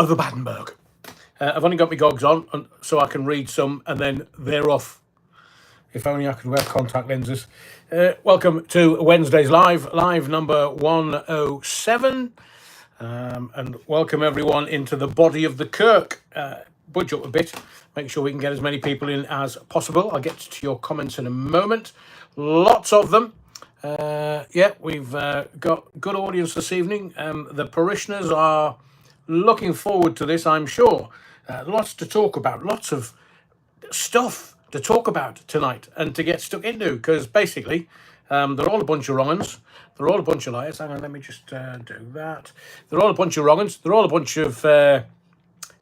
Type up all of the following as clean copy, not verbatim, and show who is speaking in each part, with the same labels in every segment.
Speaker 1: of the Battenberg. I've only got my goggles on so I can read some, and then they're off. If only I could wear contact lenses. Welcome to Wednesday's live number 107. And welcome everyone into the body of the Kirk. Budge up a bit, make sure we can get as many people in as possible. I'll get to your comments in a moment. Lots of them. Yeah, we've got good audience this evening. The parishioners are looking forward to this, I'm sure. Lots to talk about, lots of stuff to talk about tonight and to get stuck into, because basically they're all a bunch of wrong-uns. They're all a bunch of liars. Hang on, let me just do that. They're all a bunch of wrong-uns. They're all a bunch of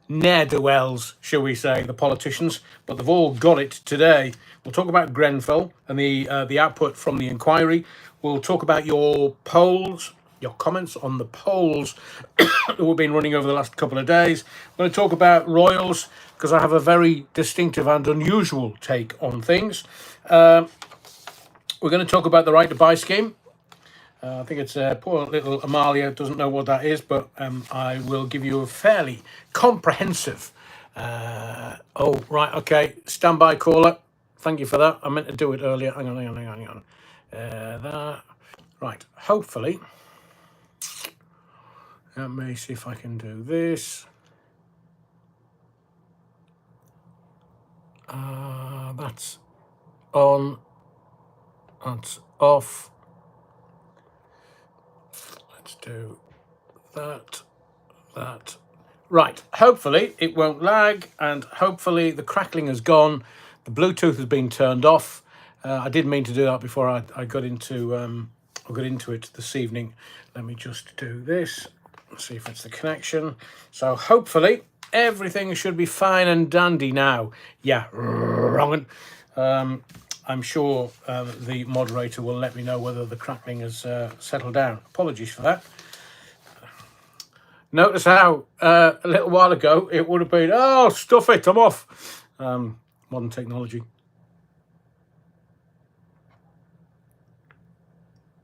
Speaker 1: ne'er-do-wells, shall we say, the politicians, but they've all got it today. We'll talk about Grenfell and the output from the inquiry. We'll talk about your polls, your comments on the polls that we've been running over the last couple of days. We're going to talk about Royals, because I have a very distinctive and unusual take on things. We're going to talk about the right to buy scheme. I think it's poor little Amalia doesn't know what that is, but I will give you a fairly comprehensive. Oh, right, okay. Standby caller. Thank you for that. I meant to do it earlier. Hang on. That. Right, hopefully. Let me see if I can do this. That's on. That's off. Let's do that. Right, hopefully it won't lag, and hopefully the crackling has gone. The Bluetooth has been turned off. I didn't mean to do that before I got into it this evening. Let me just do this. See if it's the connection. So hopefully everything should be fine and dandy now. Yeah, wrong. I'm sure the moderator will let me know whether the crackling has settled down. Apologies for that. Notice how a little while ago it would have been, oh, stuff it, I'm off. Modern technology.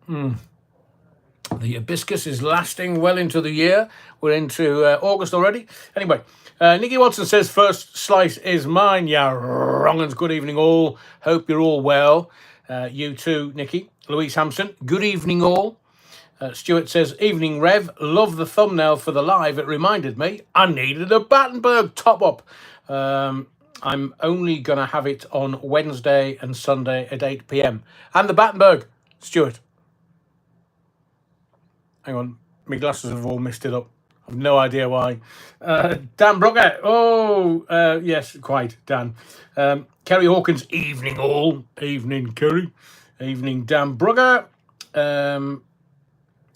Speaker 1: The hibiscus is lasting well into the year. We're into August already. Anyway, Nikki Watson says, first slice is mine. Yeah, wrong. Good evening all. Hope you're all well. You too, Nikki. Louise Hampson, good evening all. Stuart says, evening Rev. Love the thumbnail for the live. It reminded me I needed a Battenberg top up. I'm only going to have it on Wednesday and Sunday at 8 p.m. And the Battenberg, Stuart. Hang on, my glasses have all messed it up. I've no idea why. Dan Brooker. Oh, yes, quite, Dan. Kerry Hawkins. Evening all. Evening, Kerry. Evening, Dan Brooker.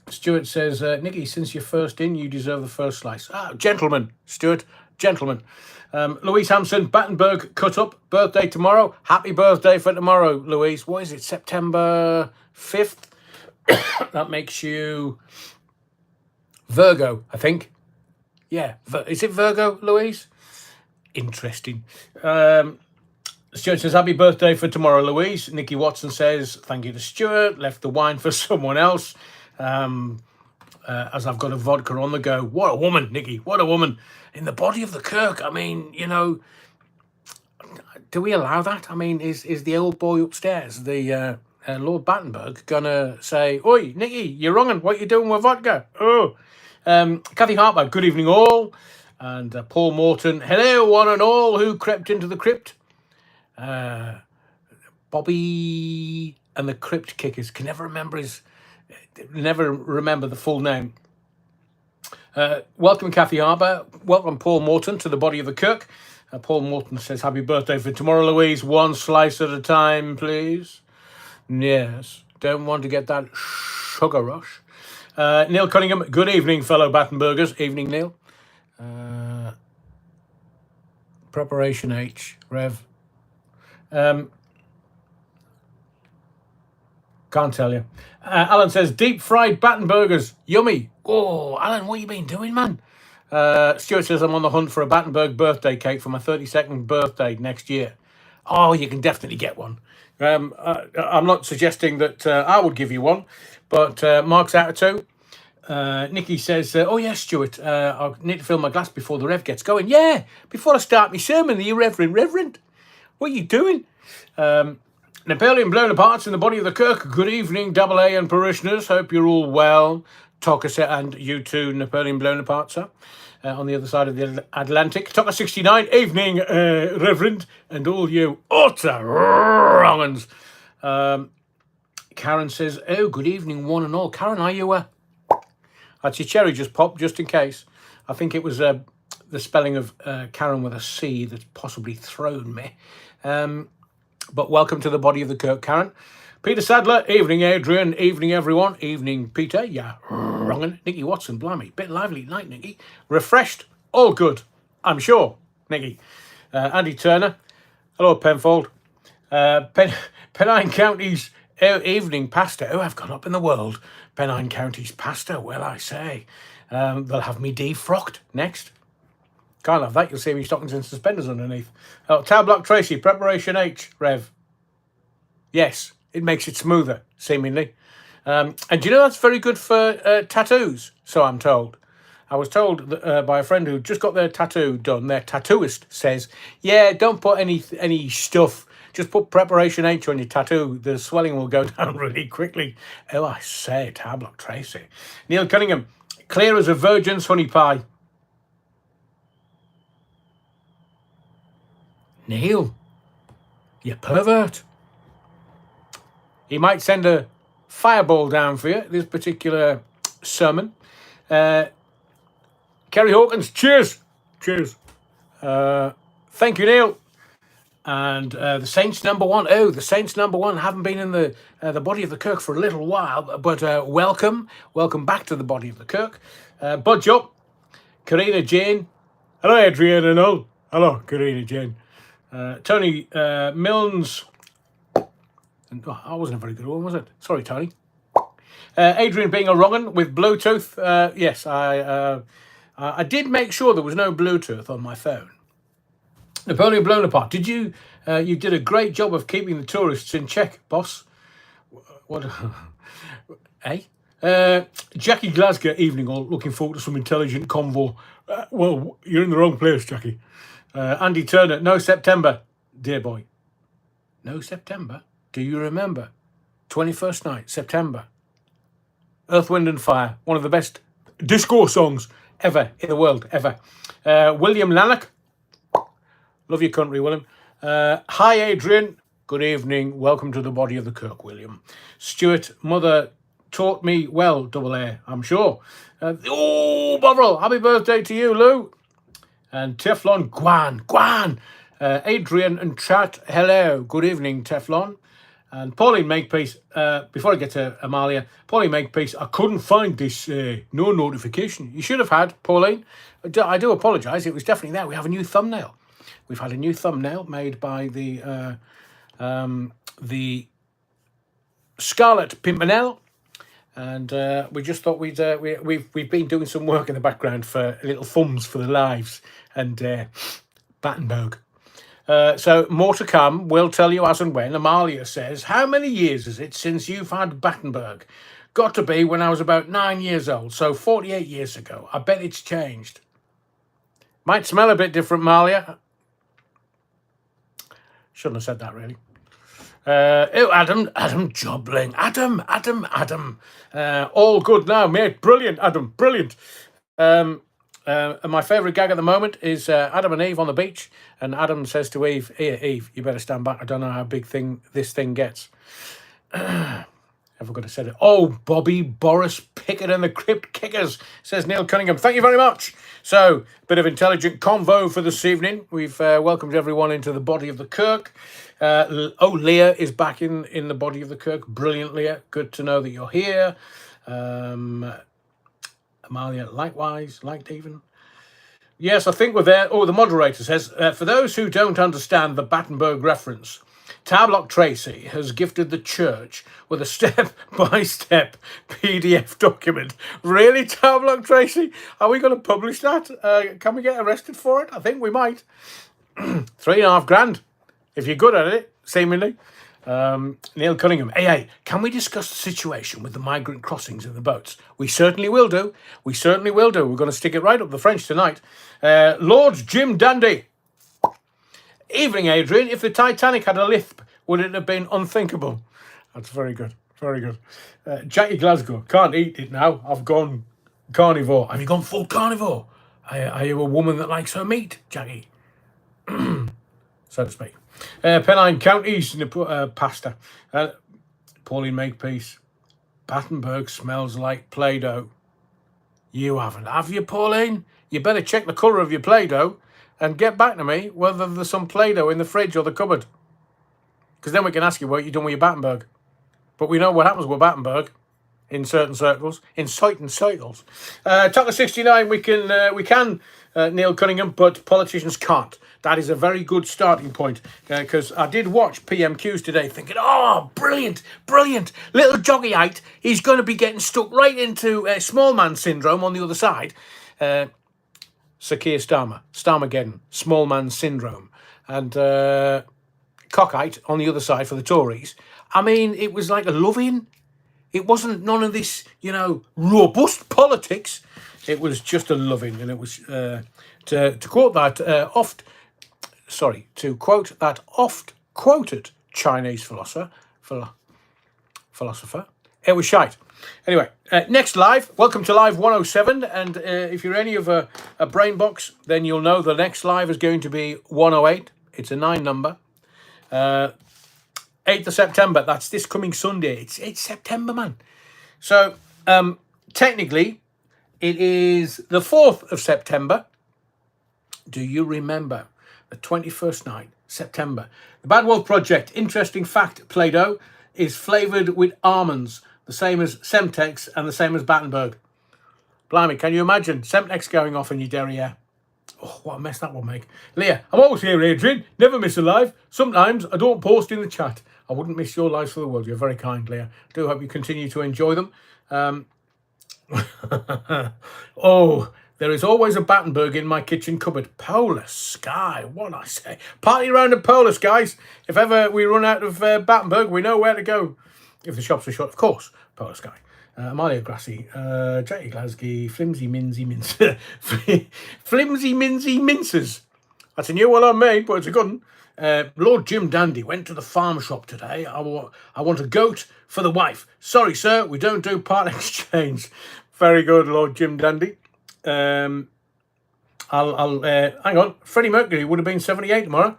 Speaker 1: Stuart says, Nikki, since you're first in, you deserve the first slice. Ah, gentlemen, Stuart. Gentlemen. Louise Hampson. Battenberg cut up. Birthday tomorrow. Happy birthday for tomorrow, Louise. What is it? September 5th? That makes you Virgo, I think. Yeah. Is it Virgo, Louise? Interesting. Stuart says, happy birthday for tomorrow, Louise. Nikki Watson says, thank you to Stuart. Left the wine for someone else. As I've got a vodka on the go. What a woman, Nikki. What a woman. In the body of the Kirk. I mean, you know, do we allow that? I mean, is the old boy upstairs, the Lord Battenberg, gonna say, oi, Nikki, you're wrong, what you doing with vodka? Oh. Kathy Harper, good evening all. And Paul Morton, hello one and all who crept into the crypt. Bobby and the Crypt Kickers, can never remember the full name. Welcome Kathy Harper, welcome Paul Morton to the body of the Kirk. Paul Morton says, happy birthday for tomorrow, Louise. One slice at a time, please. Yes, don't want to get that sugar rush. Neil Cunningham, good evening, fellow Battenbergers. Evening, Neil. Preparation H, Rev. Can't tell you. Alan says, deep fried Battenbergers, yummy. Oh, Alan, what you been doing, man? Stuart says, I'm on the hunt for a Battenberg birthday cake for my 32nd birthday next year. Oh, you can definitely get one. I'm not suggesting that I would give you one, but Mark's out of two. Nikki says, oh, yes, Stuart, I need to fill my glass before the rev gets going. Yeah, before I start my sermon, the Reverend. What are you doing? Napoleon blown apart in the body of the Kirk. Good evening, AA and parishioners. Hope you're all well. Tocker and you too, Napoleon blown apart, sir. On the other side of the Atlantic. Tocker 69, evening, Reverend, and all you utter wrong-uns. Karen says, oh, good evening, one and all. Karen, are you That's your cherry just popped, just in case. I think it was the spelling of Karen with a C that's possibly thrown me. But welcome to the body of the Kirk, Karen. Peter Sadler, evening, Adrian. Evening, everyone. Evening, Peter. Yeah, wrongin'. Nikki Watson, blimey. Bit lively night, Nikki. Refreshed, all good, I'm sure, Nikki. Andy Turner. Hello, Penfold. Pennine County's evening pastor. Oh, I've gone up in the world. Pennine County's pastor, well, I say. They'll have me defrocked next. Can't have that. You'll see me stockings and suspenders underneath. Oh, Tablock Tracy, Preparation H, Rev. Yes, it makes it smoother, seemingly. And do you know that's very good for tattoos, so I'm told. I was told by a friend who just got their tattoo done, their tattooist says, yeah, don't put any stuff. Just put Preparation H on your tattoo. The swelling will go down really quickly. Oh, I say, Tablock Tracy. Neil Cunningham, clear as a virgin's honey pie. Neil, you pervert. He might send a fireball down for you, this particular sermon. Kerry Hawkins, cheers. Cheers. Thank you, Neil. And the Saints number one. Oh, the Saints number one haven't been in the body of the Kirk for a little while, but welcome back to the body of the Kirk. Budge up, Karina Jane. Hello, Adrian and all. Hello, Karina Jane. Tony Milnes. Oh, that wasn't a very good one, was it? Sorry, Tony. Adrian being a wrong-un with Bluetooth. Yes, I did make sure there was no Bluetooth on my phone. Napoleon blown apart. Did you? You did a great job of keeping the tourists in check, boss. What? Jackie Glasgow, evening all. Looking forward to some intelligent convo. Well, you're in the wrong place, Jackie. Andy Turner, no September, dear boy. No September? Do you remember? 21st night, September. Earth, Wind and Fire, one of the best disco songs ever in the world, ever. William Lannock, love your country, William. Hi, Adrian. Good evening. Welcome to the body of the Kirk, William. Stuart, mother taught me well, AA, I'm sure. Oh, Bovril, happy birthday to you, Lou. And Teflon, Guan. Adrian and chat, hello. Good evening, Teflon. And Pauline Makepeace, before I get to Amalia, Pauline Makepeace, I couldn't find this no notification. You should have had, Pauline. I do apologise. It was definitely there. We have a new thumbnail. We've had a new thumbnail made by the Scarlet Pimpernel. And we just thought we've been doing some work in the background for little thumbs for the lives and Battenberg. So more to come. We'll tell you as and when. Amalia says, how many years is it since you've had Battenberg? Got to be when I was about 9 years old, so 48 years ago. I bet it's changed. Might smell a bit different, Malia. Shouldn't have said that, really. Adam Jobling. Adam. All good now, mate. Brilliant, Adam. Brilliant. And my favourite gag at the moment is Adam and Eve on the beach. And Adam says to Eve, here, Eve, you better stand back. I don't know how big this thing gets. Have I got to say it? Oh, Bobby Boris Pickett and the Crypt Kickers, says Neil Cunningham. Thank you very much. So, bit of intelligent convo for this evening. We've welcomed everyone into the body of the Kirk. Leah is back in the body of the Kirk. Brilliant, Leah. Good to know that you're here. Amalia, likewise, liked even. Yes, I think we're there. Oh, the moderator says, for those who don't understand the Battenberg reference, Tablock Tracy has gifted the church with a step-by-step PDF document. Really, Tablock Tracy? Are we going to publish that? Can we get arrested for it? I think we might. $3,500. If you're good at it, seemingly. Neil Cunningham, hey, can we discuss the situation with the migrant crossings in the boats? We certainly will do. We certainly will do. We're going to stick it right up the French tonight. Lord Jim Dandy. Evening, Adrian. If the Titanic had a lisp, would it have been unthinkable? That's very good. Very good. Jackie Glasgow. Can't eat it now. I've gone carnivore. Have you gone full carnivore? Are you a woman that likes her meat, Jackie? So to speak. Pennine Counties pasta. Pauline Makepeace. Battenberg smells like Play-Doh. You haven't, have you, Pauline? You better check the colour of your Play-Doh and get back to me whether there's some Play-Doh in the fridge or the cupboard. Because then we can ask you what you've done with your Battenberg. But we know what happens with Battenberg in certain circles, in certain circles. Top 69, we can Neil Cunningham, but politicians can't. That is a very good starting point, because I did watch PMQs today thinking, oh, brilliant, brilliant. Little joggy-ite, he's going to be getting stuck right into small man syndrome on the other side. Sir Keir Starmer, Starmageddon, small man syndrome. And cockite on the other side for the Tories. I mean, it was like a loving. It wasn't none of this, robust politics. It was just a loving, and it was to quote that oft quoted Chinese philosopher. It was shite. Anyway, next live. Welcome to Live 107. And if you're any of a brain box, then you'll know the next live is going to be 108. It's a 9 number. 8th of September. That's this coming Sunday. It's September, man. So technically, it is the 4th of September. Do you remember the 21st night, September? The Bad Wolf Project. Interesting fact, Play-Doh is flavoured with almonds, the same as Semtex and the same as Battenberg. Blimey, can you imagine Semtex going off in your derriere? Oh, what a mess that will make. Leah, I'm always here, Adrian. Never miss a live. Sometimes I don't post in the chat. I wouldn't miss your lives for the world. You're very kind, Leah. I do hope you continue to enjoy them. Oh, there is always a Battenberg in my kitchen cupboard. Polar Sky, what I say. Party around at Polar, guys. If ever we run out of Battenberg, we know where to go. If the shops are shut, of course, Polar Sky. Amalia Grassi, Jackie Glasgow, Flimsy Minsy Mincer. Flimsy Minsy Mincers. That's a new one on me, but it's a good one. Lord Jim Dandy went to the farm shop today. I want a goat for the wife. Sorry, sir, we don't do part exchange. Very good, Lord Jim Dandy. I'll hang on. Freddie Mercury would have been 78 tomorrow.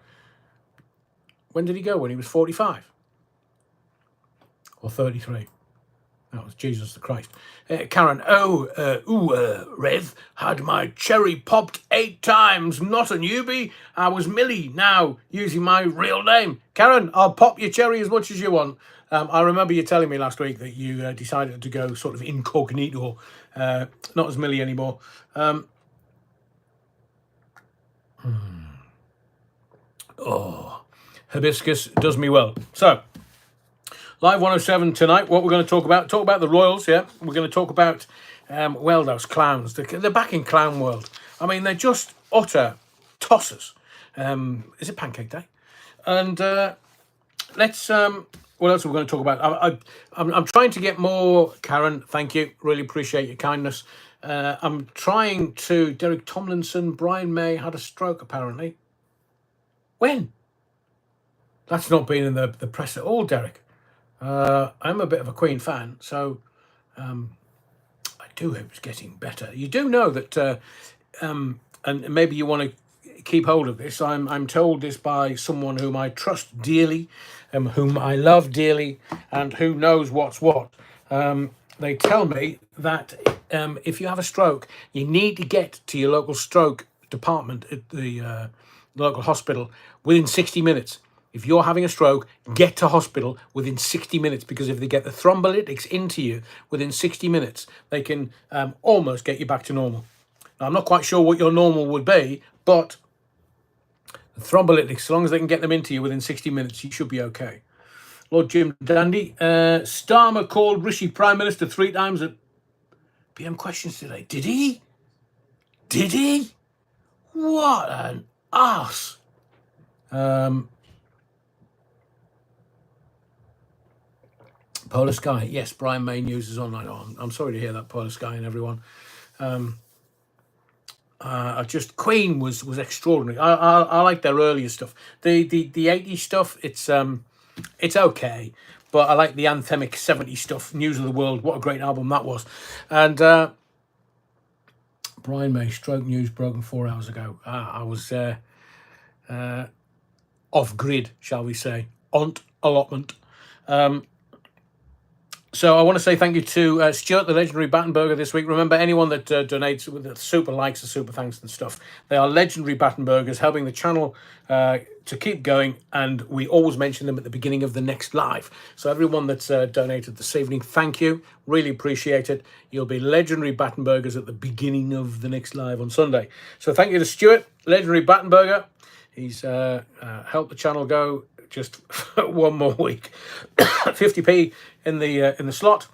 Speaker 1: When did he go? When he was 45 or 33? That was Jesus the Christ. Karen, Rev, had my cherry popped 8 times. Not a newbie. I was Millie, now using my real name. Karen, I'll pop your cherry as much as you want. I remember you telling me last week that you decided to go sort of incognito, not as Millie anymore. Oh, hibiscus does me well. So, Live 107 tonight, what we're going to talk about the Royals, yeah? We're going to talk about, those clowns. They're back in clown world. I mean, they're just utter tossers. Is it Pancake Day? And let's, what else are we going to talk about? I'm trying to get more, Karen, thank you. Really appreciate your kindness. I'm trying to, Derek Tomlinson, Brian May had a stroke, apparently. When? That's not been in the press at all, Derek. I'm a bit of a Queen fan, so I do hope it's getting better. You do know that, and maybe you want to keep hold of this. I'm told this by someone whom I trust dearly, whom I love dearly, and who knows what's what. They tell me that if you have a stroke, you need to get to your local stroke department at the local hospital within 60 minutes. If you're having a stroke, get to hospital within 60 minutes, because if they get the thrombolytics into you within 60 minutes, they can almost get you back to normal. Now, I'm not quite sure what your normal would be, but the thrombolytics, as long as they can get them into you within 60 minutes, you should be okay. Lord Jim Dandy, Starmer called Rishi Prime Minister 3 times at PM Questions today. Did he? Did he? What an arse. Polar Sky. Yes, Brian May News is online. Oh, I'm sorry to hear that, Polar Sky and everyone. Just Queen was extraordinary. I like their earlier stuff. The 80s stuff, it's okay, but I like the anthemic 70s stuff. News of the World, what a great album that was. And Brian May, stroke news broken 4 hours ago. I was off grid, shall we say, on allotment. So I want to say thank you to Stuart, the legendary Battenberger, this week. Remember, anyone that donates with the super likes, the super thanks and stuff, they are legendary Battenbergers, helping the channel to keep going, and we always mention them at the beginning of the next live. So everyone that's donated this evening, thank you. Really appreciate it. You'll be legendary Battenbergers at the beginning of the next live on Sunday. So thank you to Stuart, legendary Battenberger. He's helped the channel go just one more week. 50p in the slot.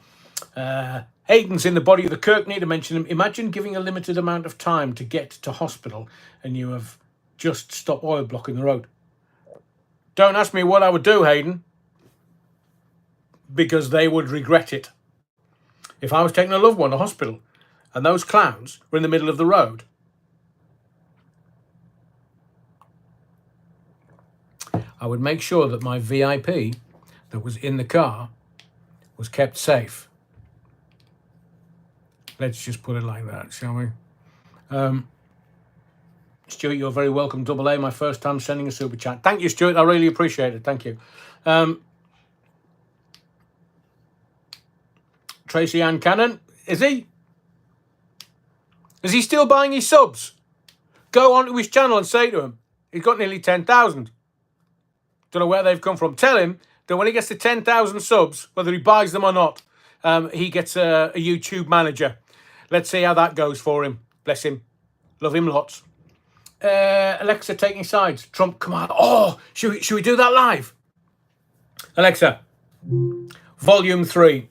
Speaker 1: Hayden's in the body of the Kirk. Need to mention him. Imagine giving a limited amount of time to get to hospital and you have just stopped oil blocking the road. Don't ask me what I would do, Hayden, because they would regret it. If I was taking a loved one to hospital and those clowns were in the middle of the road, I would make sure that my VIP that was in the car was kept safe. Let's just put it like that, shall we? Stuart, you're very welcome. Double A, my first time sending a super chat. Thank you, Stuart. I really appreciate it. Thank you. Tracy Ann Cannon, is he? Is he still buying his subs? Go onto his channel and say to him, he's got nearly 10,000. Don't know where they've come from. Tell him that when he gets to 10,000 subs, whether he buys them or not, he gets a YouTube manager. Let's see how that goes for him. Bless him. Love him lots. Alexa taking sides. Trump, come on. Oh, should we do that live? Alexa, Volume 3.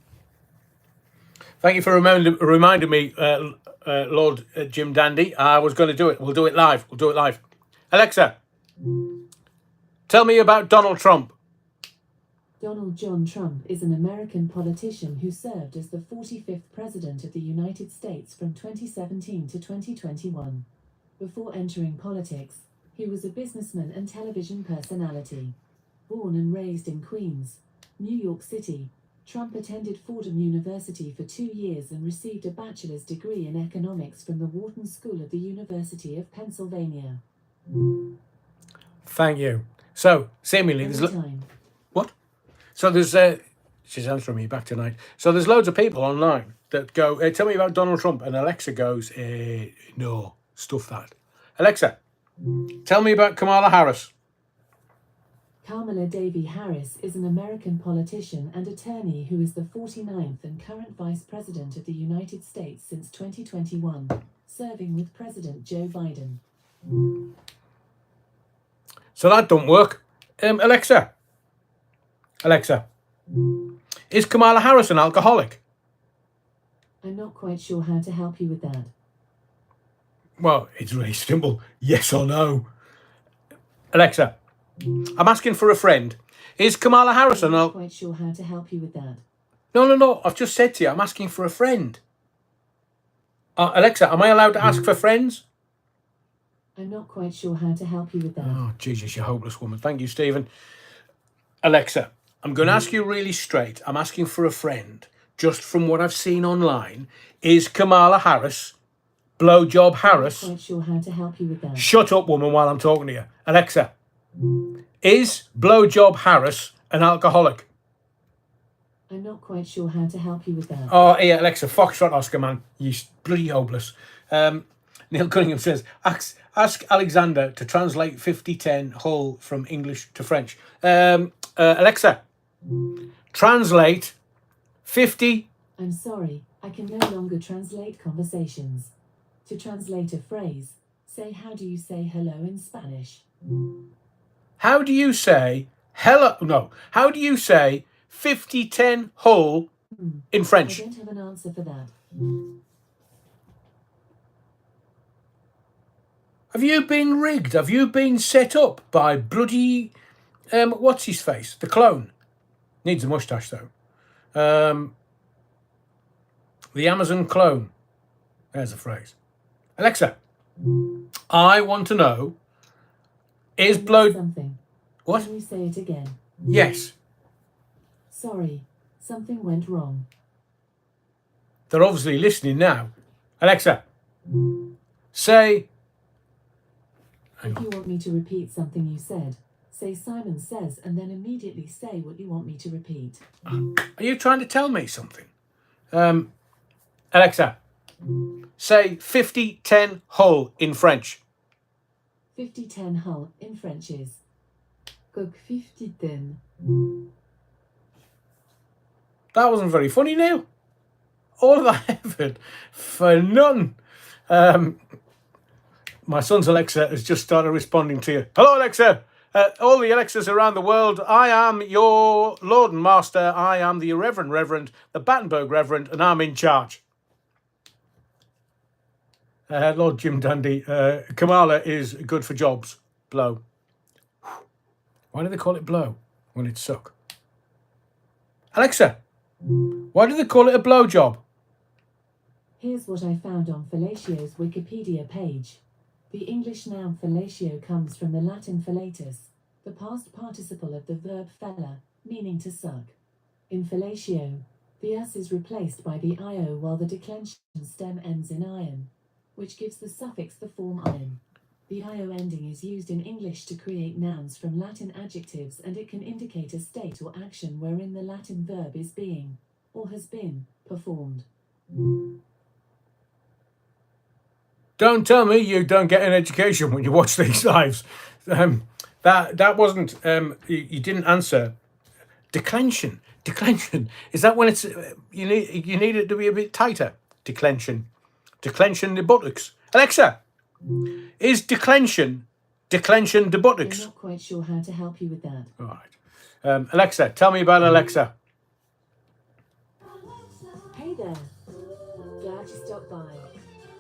Speaker 1: Thank you for reminding me, Lord Jim Dandy. I was going to do it. We'll do it live. We'll do it live. Alexa, tell me about Donald Trump.
Speaker 2: Donald John Trump is an American politician who served as the 45th President of the United States from 2017 to 2021. Before entering politics, he was a businessman and television personality. Born and raised in Queens, New York City, Trump attended Fordham University for 2 years and received a bachelor's degree in economics from the Wharton School of the University of Pennsylvania.
Speaker 1: Thank you. So, seemingly, there's... What? So there's... she's answering me back tonight. So there's loads of people online that go, tell me about Donald Trump. And Alexa goes, no, stuff that. Alexa, tell me about Kamala Harris.
Speaker 2: Kamala Devi Harris is an American politician and attorney who is the 49th and current Vice President of the United States since 2021, serving with President Joe Biden.
Speaker 1: So that don't work. Alexa, is Kamala Harris an alcoholic?
Speaker 2: I'm not quite sure how to help you with that.
Speaker 1: Well, it's really simple. Yes or no. Alexa, I'm asking for a friend. Is Kamala Harris an alcoholic?
Speaker 2: I'm not quite sure how to help you with that.
Speaker 1: No. I've just said to you, I'm asking for a friend. Alexa, am I allowed to ask for friends?
Speaker 2: I'm not quite sure how to help you with that.
Speaker 1: Oh, Jesus, you hopeless woman. Thank you, Stephen. Alexa, I'm going to ask you really straight. I'm asking for a friend. Just from what I've seen online, is Kamala Harris, Blowjob Harris...
Speaker 2: I'm not quite sure how to help you with that.
Speaker 1: Shut up, woman, while I'm talking to you. Alexa, is Blowjob Harris an alcoholic?
Speaker 2: I'm not quite sure how to help you with that.
Speaker 1: Oh, yeah, Alexa, Foxtrot Oscar, man. You bloody hopeless. Neil Cunningham says, ask Alexander to translate 5010 Hull from English to French. Alexa, translate 50...
Speaker 2: I'm sorry, I can no longer translate conversations. To translate a phrase, say how do you say hello in Spanish?
Speaker 1: How do you say hello? No. How do you say 5010 Hull in French?
Speaker 2: I don't have an answer for that.
Speaker 1: Have you been rigged? Have you been set up by bloody... what's his face? The clone. Needs a moustache, though. The Amazon clone. There's a phrase. Alexa, I want to know, is blow...
Speaker 2: Something.
Speaker 1: What?
Speaker 2: Can you say it again?
Speaker 1: Yes.
Speaker 2: Sorry, something went wrong.
Speaker 1: They're obviously listening now. Alexa, say...
Speaker 2: If you want me to repeat something you said, say Simon says and then immediately say what you want me to repeat.
Speaker 1: Are you trying to tell me something? Alexa, say 50-10 Hull in French.
Speaker 2: 50-10 Hull in French is Coq 50-10.
Speaker 1: That wasn't very funny, Neil. All of that effort for none. My son's Alexa has just started responding to you. Hello, Alexa. All the Alexas around the world, I am your Lord and Master. I am the Reverend Reverend, the Battenberg Reverend, and I'm in charge. Lord Jim Dandy, Kamala is good for jobs. Blow. Why do they call it blow when it suck? Alexa, why do they call it a blow job?
Speaker 2: Here's what I found on Fellatio's Wikipedia page. The English noun fellatio comes from the Latin fellatus, the past participle of the verb fella, meaning to suck. In fellatio, the s is replaced by the io while the declension stem ends in ion, which gives the suffix the form ion. The io ending is used in English to create nouns from Latin adjectives, and it can indicate a state or action wherein the Latin verb is being, or has been, performed.
Speaker 1: Don't tell me you don't get an education when you watch these lives. That wasn't, you didn't answer. Declension. Is that when it's, you need it to be a bit tighter? Declension the buttocks. Alexa, is declension the buttocks?
Speaker 2: I'm not quite sure how to help you with that.
Speaker 1: All right. Alexa, tell me about Alexa.
Speaker 2: Hey there. Glad you stopped by.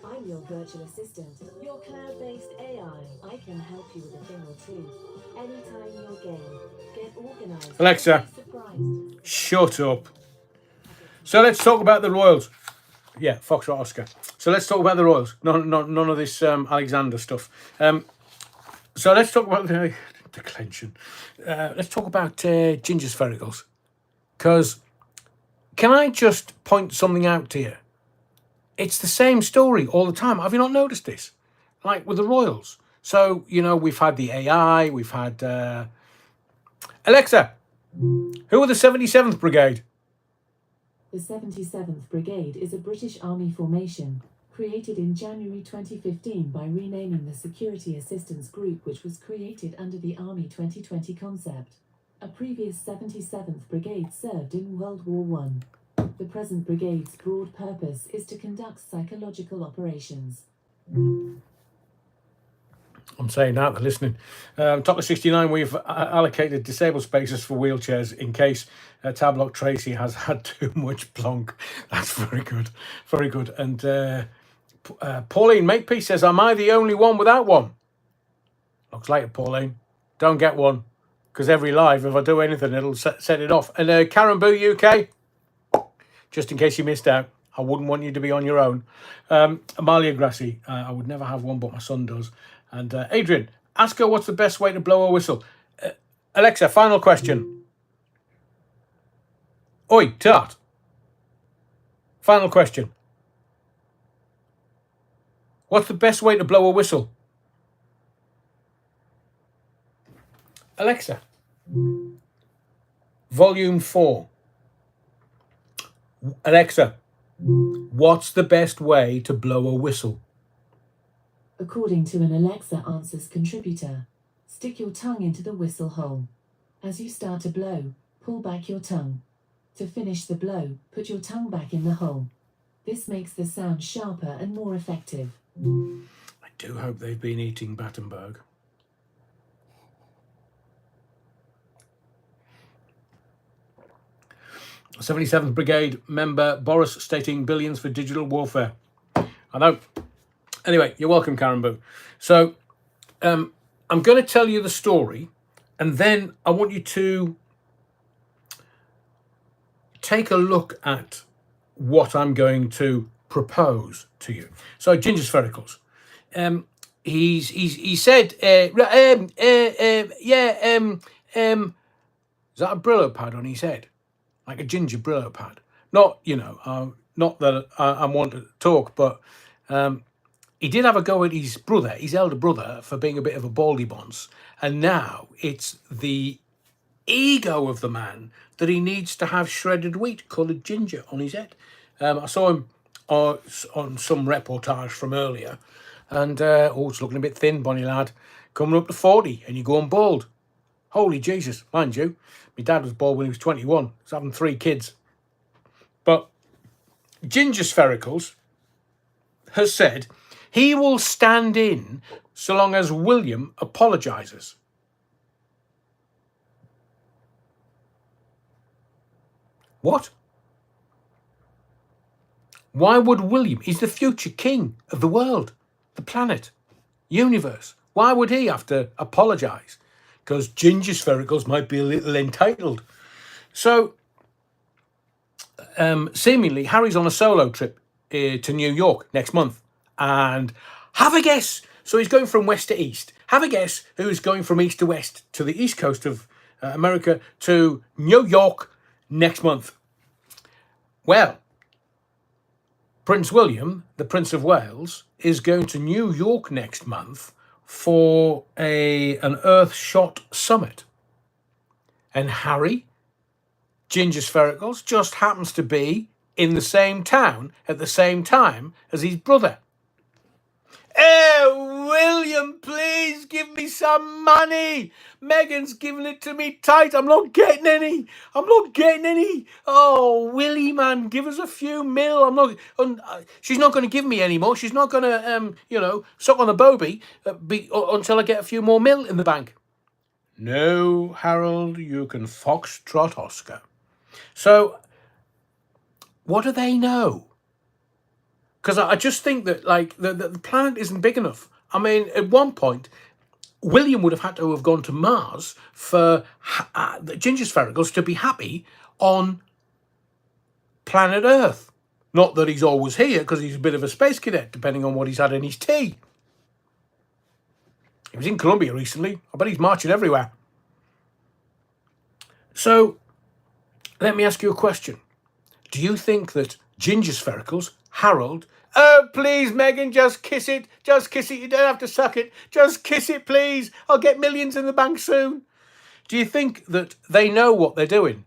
Speaker 2: I'm your virtual assistant, your cloud-based AI. I can help you with a thing or two. Anytime you're game, get organized.
Speaker 1: Alexa, shut up. So let's talk about the Royals. Yeah, Foxtrot Oscar. So let's talk about the Royals. None of this Alexander stuff. So let's talk about the declension. Let's talk about Ginger Sphericals. Because can I just point something out to you? It's the same story all the time. Have you not noticed this? Like with the Royals. So, we've had the AI, we've had... Alexa, who are the 77th Brigade?
Speaker 2: The 77th Brigade is a British Army formation, created in January 2015 by renaming the Security Assistance Group, which was created under the Army 2020 concept. A previous 77th Brigade served in World War I. The present brigade's broad purpose is to conduct psychological operations.
Speaker 1: I'm saying that, they're listening. Top of 69, we've allocated disabled spaces for wheelchairs in case Tablock Tracy has had too much plonk. That's very good. Very good. And Pauline Makepeace says, am I the only one without one? Looks like it, Pauline. Don't get one. Because every live, if I do anything, it'll set it off. And Karen Boo UK, just in case you missed out, I wouldn't want you to be on your own. Amalia Grassi, I would never have one, but my son does. And Adrian, ask her what's the best way to blow a whistle. Alexa, final question. Oi, Tart. Final question. What's the best way to blow a whistle? Alexa. Volume 4. Alexa, what's the best way to blow a whistle?
Speaker 2: According to an Alexa Answers contributor, stick your tongue into the whistle hole. As you start to blow, pull back your tongue. To finish the blow, put your tongue back in the hole. This makes the sound sharper and more effective.
Speaker 1: I do hope they've been eating Battenberg. The 77th Brigade member Boris stating billions for digital warfare. I know. Anyway, you're welcome, Karen Boo. So I'm going to tell you the story, and then I want you to take a look at what I'm going to propose to you. So, Ginger Sphericals. He said, is that a Brillo pad on his head? Like a ginger Brillo pad? Not, not that I want to talk, but he did have a go at his brother, his elder brother, for being a bit of a baldy bonce. And now it's the ego of the man that he needs to have shredded wheat coloured ginger on his head. I saw him on some reportage from earlier, and it's looking a bit thin, bonny lad, coming up to 40, and you're going bald. Holy Jesus, mind you, my dad was bald when he was 21. He's having 3 kids. But Ginger Sphericals has said he will stand in so long as William apologises. What? Why would William? He's the future king of the world, the planet, universe. Why would he have to apologise? Because Ginger Sphericals might be a little entitled. So, seemingly, Harry's on a solo trip to New York next month. And have a guess. So he's going from west to east. Have a guess who's going from east to west to the east coast of America to New York next month. Well, Prince William, the Prince of Wales, is going to New York next month for an Earthshot summit. And Harry, Ginger Sphericals, just happens to be in the same town at the same time as his brother. Oh, William, please give me some money. Megan's giving it to me tight. I'm not getting any. Oh, Willie, man, give us a few mil. She's not going to give me any more. She's not going to, suck on the bobby until I get a few more mil in the bank. No, Harold, you can foxtrot Oscar. So, what do they know? Because I just think that, the planet isn't big enough. I mean, at one point, William would have had to have gone to Mars for the Ginger Sphericals to be happy on planet Earth. Not that he's always here, because he's a bit of a space cadet, depending on what he's had in his tea. He was in Colombia recently. I bet he's marching everywhere. So, let me ask you a question. Do you think that Ginger Sphericals, Harold, oh, please, Megan, just kiss it. Just kiss it. You don't have to suck it. Just kiss it, please. I'll get millions in the bank soon. Do you think that they know what they're doing?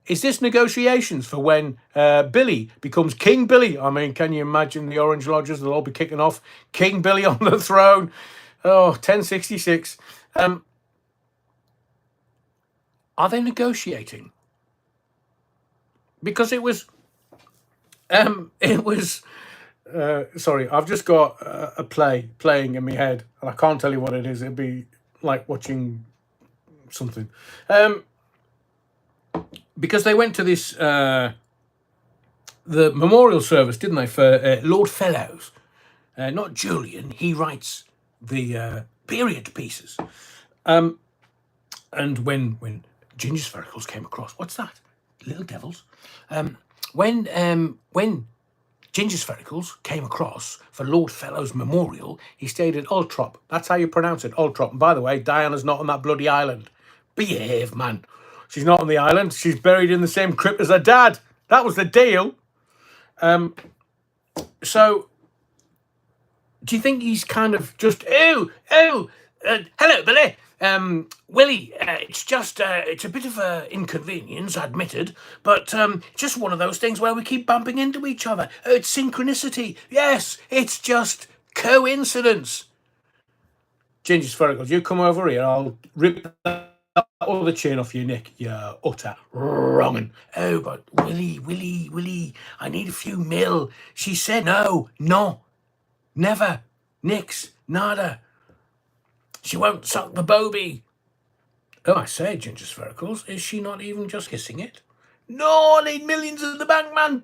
Speaker 1: Is this negotiations for when Billy becomes King Billy? I mean, can you imagine the Orange Lodgers? They'll all be kicking off. King Billy on the throne. Oh, 1066. Are they negotiating? Because it was... sorry, I've just got a playing in my head, and I can't tell you what it is. It'd be like watching something. Because they went to this, the memorial service, didn't they, for Lord Fellows. Not Julian, he writes the period pieces. And when Ginger Sphericals came across, what's that? Little devils. When Ginger Sphericals came across for Lord Fellow's memorial, he stayed at Ultrop. That's how you pronounce it, Ultrop. And by the way, Diana's not on that bloody island. Behave, man. She's not on the island. She's buried in the same crypt as her dad. That was the deal. So, do you think he's kind of just, hello, Billy. Willie, it's just, it's a bit of an inconvenience, admitted, but just one of those things where we keep bumping into each other. It's synchronicity. Yes, it's just coincidence. Ginger Sphericals, you come over here, I'll rip that other chain off your neck, you utter wrong'un. Oh, but Willie, I need a few mil. She said no, never, nix, nada. She won't suck the bobby. Oh, I say, Ginger Sphericals, is she not even just kissing it? No, I need millions in the bank, man.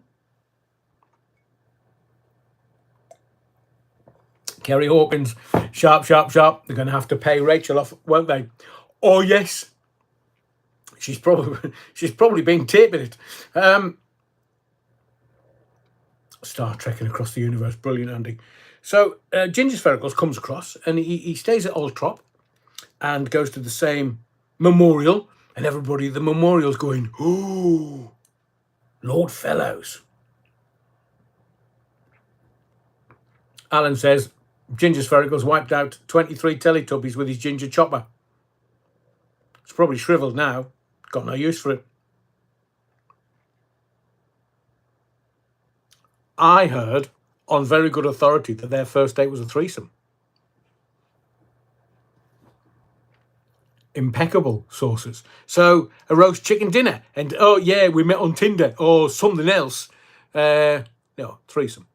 Speaker 1: Kerry Hawkins, sharp. They're going to have to pay Rachel off, won't they? Oh, yes. She's probably been taping it. Star Trekking across the universe. Brilliant, Andy. So Ginger Sphericals comes across and he stays at Old Trop and goes to the same memorial, and everybody at the memorial's going, "Oh, Lord Fellows." Alan says Ginger Sphericals wiped out 23 Teletubbies with his ginger chopper. It's probably shriveled now. Got no use for it. I heard on very good authority that their first date was a threesome. Impeccable sources. So a roast chicken dinner, and oh yeah, we met on Tinder or something else. No, threesome.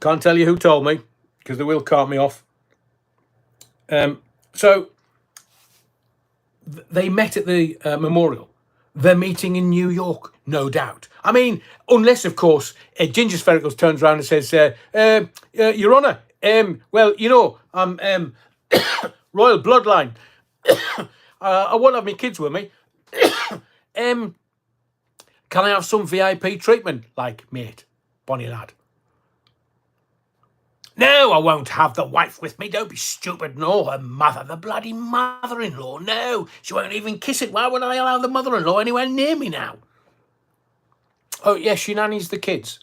Speaker 1: Can't tell you who told me because they will cart me off. So they met at the memorial. They're meeting in New York, no doubt. I mean, unless, of course, Ginger Sphericals turns around and says, Your Honour, well, you know, I'm royal bloodline. I won't have my kids with me. Can I have some VIP treatment? Like, mate, bonny lad. No, I won't have the wife with me. Don't be stupid. No, her mother, the bloody mother-in-law. No, she won't even kiss it. Why would I allow the mother-in-law anywhere near me now? Oh, yes, she nannies the kids.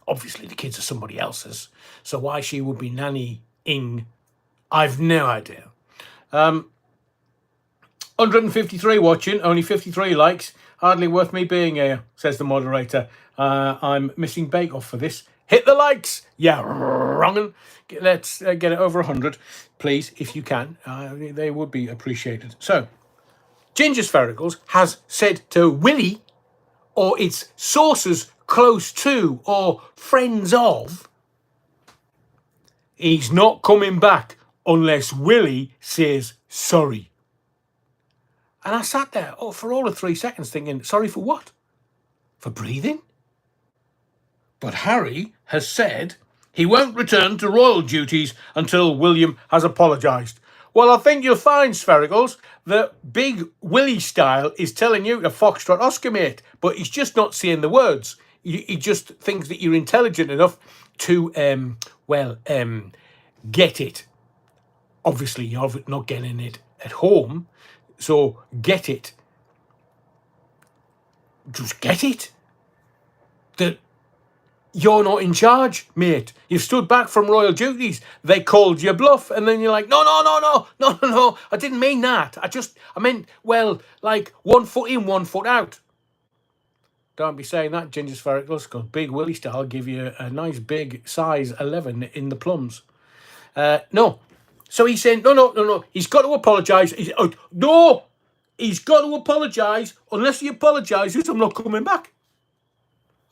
Speaker 1: Obviously, the kids are somebody else's. So why she would be nannying, I've no idea. 153 watching, only 53 likes. Hardly worth me being here, says the moderator. I'm missing Bake Off for this. Hit the likes. Yeah, wrong. Let's get it over 100, please, if you can. They would be appreciated. So, Ginger Sphericals has said to Willie, or its sources close to or friends of, he's not coming back unless Willie says sorry. And I sat there for all of 3 seconds thinking, sorry for what? For breathing? But Harry has said he won't return to royal duties until William has apologised. Well, I think you'll find, Sphericals, that Big Willie style is telling you to foxtrot Oscar, mate, but he's just not saying the words. He just thinks that you're intelligent enough to, get it. Obviously, you're not getting it at home, so get it. Just get it. That you're not in charge, mate. You've stood back from royal duties. They called you bluff, and then you're like, no. I didn't mean that. I meant, well, like 1 foot in, 1 foot out. Don't be saying that, Ginger Sphericals, because Big Willie style give you a nice big size 11 in the plums. No. So he's saying, no. He's got to apologise. No! He's got to apologise. Unless he apologises, I'm not coming back.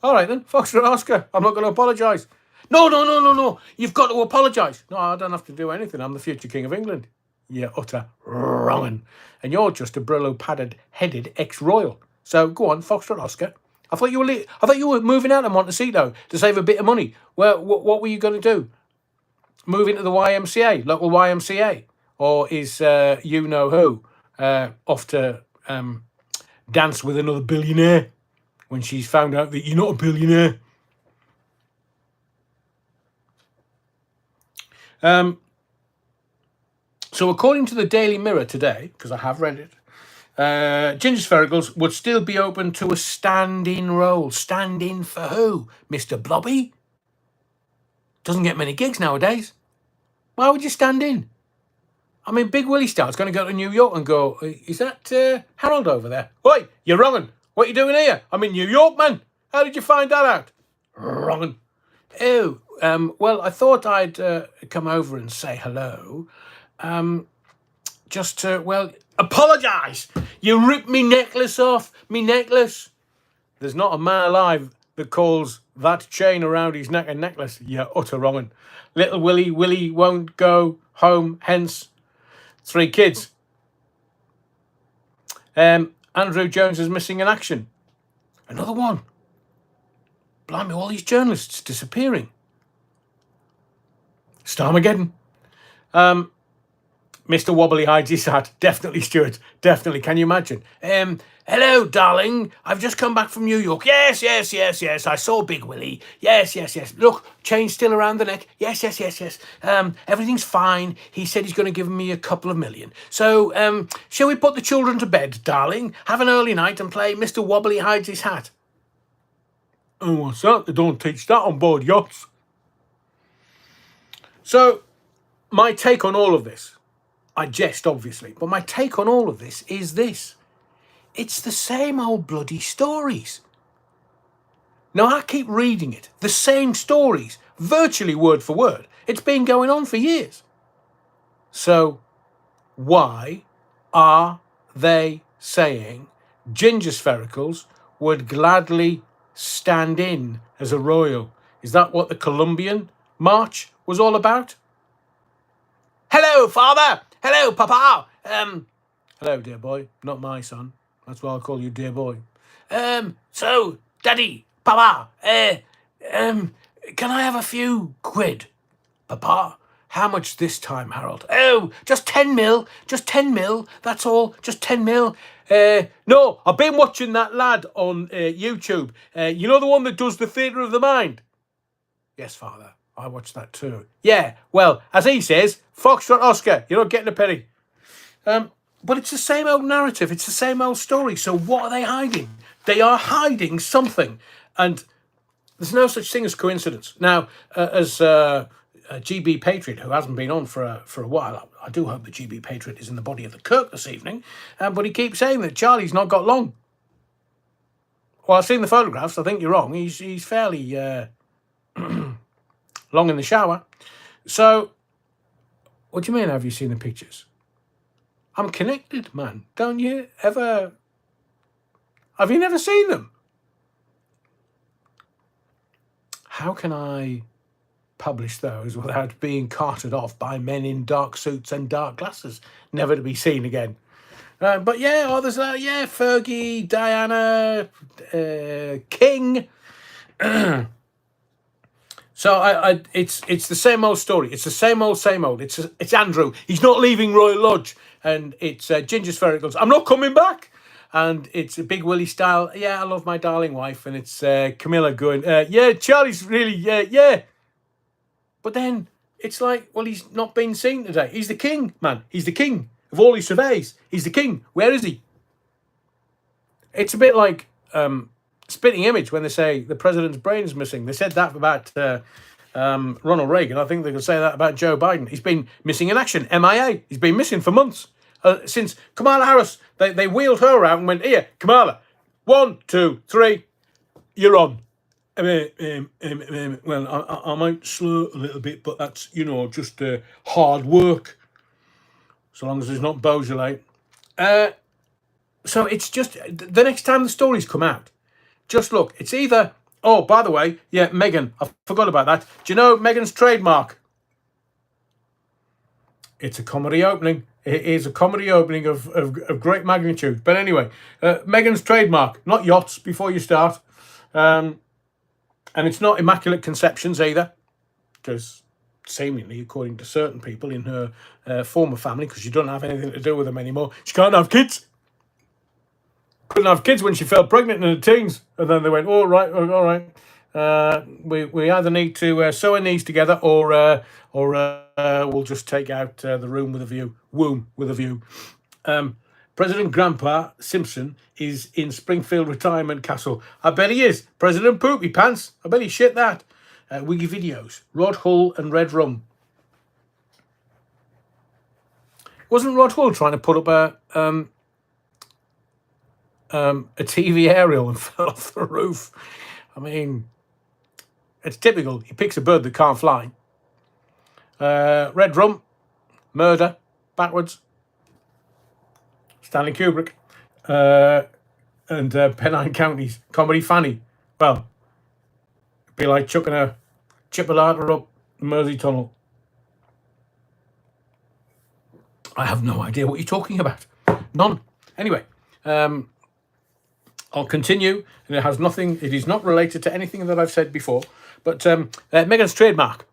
Speaker 1: All right then, Foxtrot Oscar, I'm not going to apologise. No. You've got to apologise. No, I don't have to do anything. I'm the future King of England. You utter wrong'un. And you're just a Brillo-padded headed ex-royal. So go on, Foxtrot Oscar. I thought you were moving out of Montecito to save a bit of money. Well, what were you going to do? Move into the YMCA, local YMCA, or is you know who off to dance with another billionaire when she's found out that you're not a billionaire? So according to the Daily Mirror today, because I have read it, Ginger Sphericals would still be open to a stand-in role. Stand-in for who? Mr. Blobby? Doesn't get many gigs nowadays. Why would you stand in? I mean, Big Willie Star's going to go to New York and go, is that Harold over there? Oi, you're wrong'un. What are you doing here? I'm in New York, man. How did you find that out? Wrong'un. Oh, well, I thought I'd come over and say hello. Just to, well, apologise. You ripped me necklace off. Me necklace. There's not a man alive that calls that chain around his neck a necklace. You're utter wrong'un. Little Willie won't go home, hence 3 kids. Andrew Jones is missing in action. Another one. Blimey, all these journalists disappearing. Starmageddon. Mr. Wobbly hides his hat. Definitely, Stuart. Definitely. Can you imagine? Hello, darling. I've just come back from New York. Yes. I saw Big Willie. Yes. Look, chain still around the neck. Yes. Everything's fine. He said he's going to give me a couple of million. So, shall we put the children to bed, darling? Have an early night and play Mr. Wobbly hides his hat. Oh, what's that? They don't teach that on board yachts. So, my take on all of this, I jest, obviously, but my take on all of this is this. It's the same old bloody stories. Now, I keep reading it. The same stories, virtually word for word. It's been going on for years. So, why are they saying Ginger Sphericals would gladly stand in as a royal? Is that what the Colombian march was all about? Hello, father. Hello, papa. Hello, dear boy. Not my son. That's why I call you dear boy. So, daddy, papa, can I have a few quid? Papa, how much this time, Harold? Oh, just 10 mil. Just 10 mil. That's all. Just 10 mil. No, I've been watching that lad on YouTube. You know the one that does the Theatre of the Mind? Yes, father. I watched that too. Yeah, well, as he says, Foxtrot Oscar, you're not getting a penny. But it's the same old narrative. It's the same old story. So what are they hiding? They are hiding something. And there's no such thing as coincidence. Now, as GB Patriot, who hasn't been on for a while, I do hope that GB Patriot is in the body of the Kirk this evening, but he keeps saying that Charlie's not got long. Well, I've seen the photographs. I think you're wrong. He's fairly long in the shower. So, what do you mean, have you seen the pictures? I'm connected, man. Don't you ever... Have you never seen them? How can I publish those without being carted off by men in dark suits and dark glasses, never to be seen again? But yeah, there's Fergie, Diana, King. So it's the same old story. It's the same old. It's Andrew. He's not leaving Royal Lodge, and it's Ginger Sphericals. I'm not coming back. And it's a Big Willie style. Yeah, I love my darling wife. And it's Camilla going, yeah, Charlie's really, yeah. But then it's like, well, he's not been seen today. He's the king, man. He's the king of all he surveys. He's the king. Where is he? It's a bit like Spitting Image when they say the president's brain's missing. They said that about Ronald Reagan. I think they could say that about Joe Biden. He's been missing in action. MIA. He's been missing for months. Since Kamala Harris, they wheeled her out and went, here, Kamala, 1, 2, 3, you're on. Well, I might slur a little bit, but that's, just hard work. So long as there's not Beaujolais. So it's just, the next time the stories come out, just look, it's either, oh, by the way, yeah, Meghan, I forgot about that. Do you know Meghan's trademark? It's a comedy opening. It is a comedy opening of great magnitude. But anyway, Meghan's trademark, not yachts before you start. And it's not Immaculate Conceptions either, because seemingly, according to certain people in her former family, because she doesn't have anything to do with them anymore, she can't have kids. Couldn't have kids when she fell pregnant in her teens. And then they went, all right. We either need to sew her knees together or we'll just take out the womb with a view. President Grandpa Simpson is in Springfield Retirement Castle. I bet he is. President Poopy Pants. I bet he shit that. Wiggy Videos. Rod Hull and Red Rum. Wasn't Rod Hull trying to put up a TV aerial and fell off the roof? I mean, it's typical. He picks a bird that can't fly. Red Rum, Murder, Backwards, Stanley Kubrick, and Pennine Counties, Comedy Fanny. Well, it'd be like chucking a chipolata up the Mersey Tunnel. I have no idea what you're talking about. None. Anyway, I'll continue, and it is not related to anything that I've said before, but Meghan's trademark.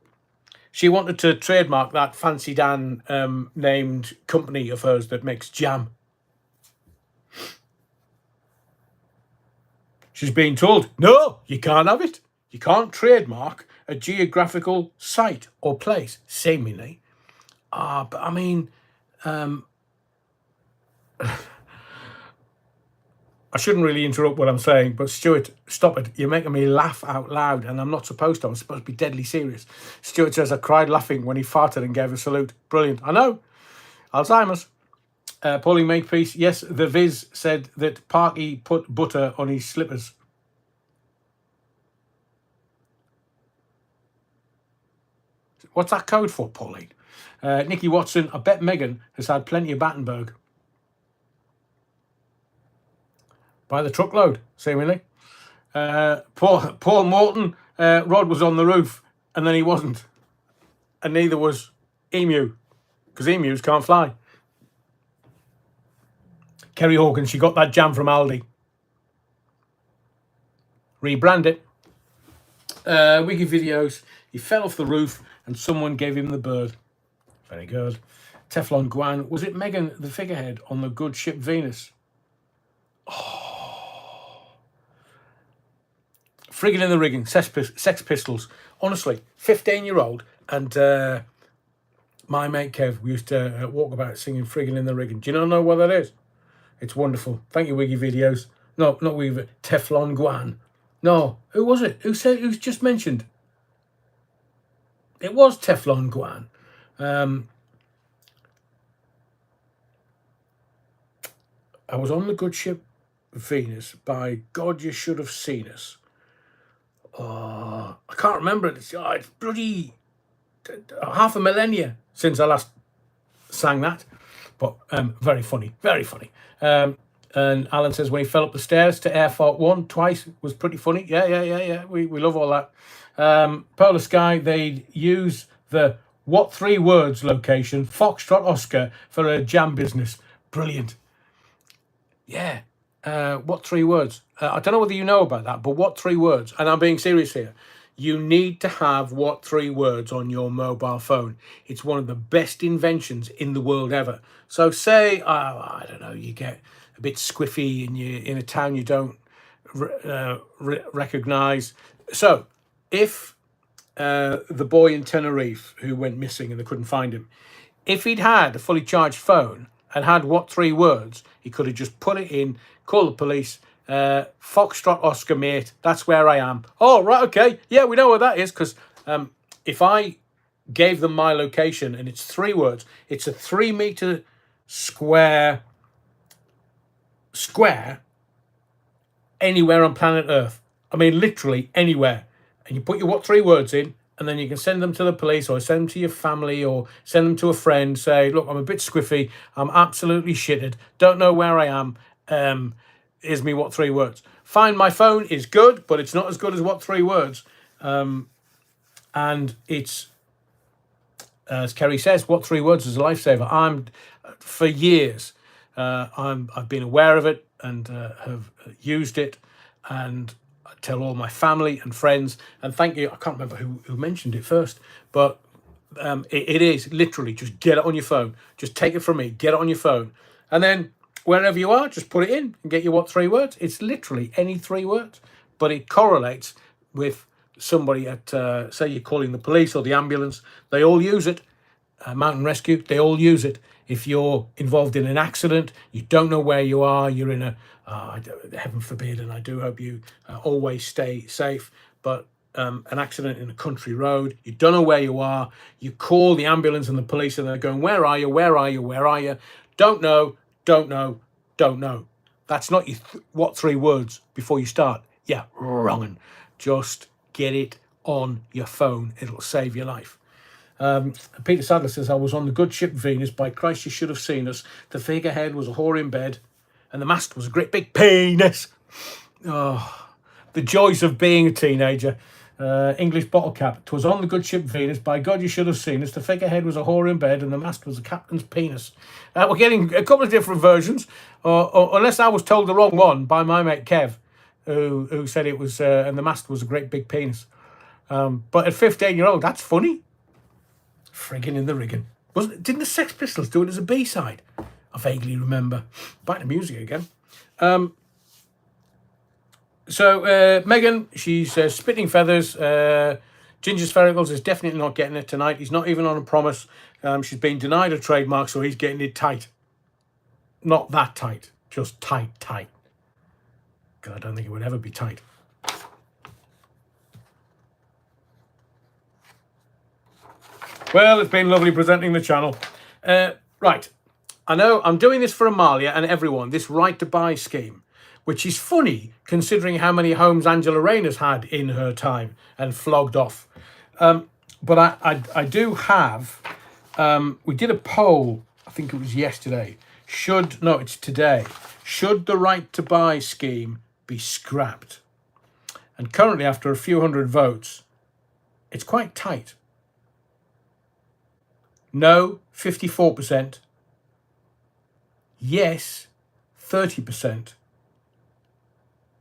Speaker 1: She wanted to trademark that Fancy Dan named company of hers that makes jam. She's being told, no, you can't have it. You can't trademark a geographical site or place, seemingly. But I mean, I shouldn't really interrupt what I'm saying, but Stuart, stop it. You're making me laugh out loud, and I'm not supposed to. I'm supposed to be deadly serious. Stuart says, I cried laughing when he farted and gave a salute. Brilliant. I know. Alzheimer's. Pauline Makepeace, yes, the Viz said that Parky put butter on his slippers. What's that code for, Pauline? Nikki Watson, I bet Megan has had plenty of Battenberg. By the truckload, seemingly. Paul Morton, Rod was on the roof, and then he wasn't. And neither was Emu, because emus can't fly. Kerry Hawkins, she got that jam from Aldi. Rebrand it. Wiki videos, he fell off the roof and someone gave him the bird. Very good. Teflon Guan, was it Megan the figurehead on the good ship Venus? Oh. Friggin' in the rigging, Sex Pistols. Honestly, 15-year-old and my mate Kev, we used to walk about singing Friggin' in the rigging. Do you not know what that is? It's wonderful. Thank you, Wiggy Videos. No, not Wiggy. Teflon Guan. No, who was it? Who's just mentioned? It was Teflon Guan. I was on the good ship Venus. By God, you should have seen us. Oh, I can't remember it. It's bloody half a millennia since I last sang that. But very funny, very funny. And Alan says when he fell up the stairs to Air Fort 1 twice was pretty funny. Yeah. We love all that. Polar Sky, they use the what 3 words location, Foxtrot Oscar, for a jam business. Brilliant. Yeah. What 3 words? I don't know whether you know about that, but what 3 words? And I'm being serious here. You need to have what 3 words on your mobile phone. It's one of the best inventions in the world ever. So say, I don't know, you get a bit squiffy and you're in a town you don't recognise. So if the boy in Tenerife who went missing and they couldn't find him, if he'd had a fully charged phone and had what 3 words, he could have just put it in, call the police, Foxtrot Oscar mate, that's where I am. Oh, right, okay. Yeah, we know where that is, because if I gave them my location and it's 3 words, it's a 3-meter square anywhere on planet Earth. I mean, literally anywhere. And you put your what 3 words in, and then you can send them to the police or send them to your family or send them to a friend. Say, look, I'm a bit squiffy. I'm absolutely shitted. Don't know where I am. Here's me what 3 words. Find My Phone is good, but it's not as good as what 3 words. And it's, as Kerry says, what 3 words is a lifesaver. For years, I've been aware of it and have used it, and I tell all my family and friends. And thank you. I can't remember who mentioned it first, but it is literally just get it on your phone. Just take it from me. Get it on your phone, and then wherever you are, just put it in and get your what 3 words. It's literally any 3 words, but it correlates with somebody at, say you're calling the police or the ambulance. They all use it. Mountain Rescue, they all use it. If you're involved in an accident, you don't know where you are, you're in a, heaven forbid, and I do hope you always stay safe, but an accident in a country road, you don't know where you are, you call the ambulance and the police and they're going, where are you, where are you, where are you? Don't know. That's not your what 3 words before you start. Yeah, wrong. Just get it on your phone. It'll save your life. Peter Sadler says, I was on the good ship Venus. By Christ, you should have seen us. The figurehead was a whore in bed and the mast was a great big penis. Oh, the joys of being a teenager. English bottle cap. 'Twas on the good ship Venus. By God, you should have seen us. The figurehead was a whore in bed and the mast was the captain's penis. We're getting a couple of different versions, or unless I was told the wrong one by my mate Kev, who said it was, and the mast was a great big penis. But at 15-year-old, that's funny. Friggin' in the rigging. Didn't the Sex Pistols do it as a B-side? I vaguely remember. Back to music again. So Megan, she's spitting feathers. Ginger Sphericals is definitely not getting it tonight. He's not even on a promise. She's been denied a trademark, so he's getting it tight. Not that tight, just tight. Because I don't think it would ever be tight. Well, it's been lovely presenting the channel. Right, I know I'm doing this for Amalia and everyone, this right to buy scheme, which is funny considering how many homes Angela Rayner's had in her time and flogged off. But I do have, we did a poll, I think it was yesterday. It's today. Should the right to buy scheme be scrapped? And currently, after a few hundred votes, it's quite tight. No, 54%. Yes, 30%.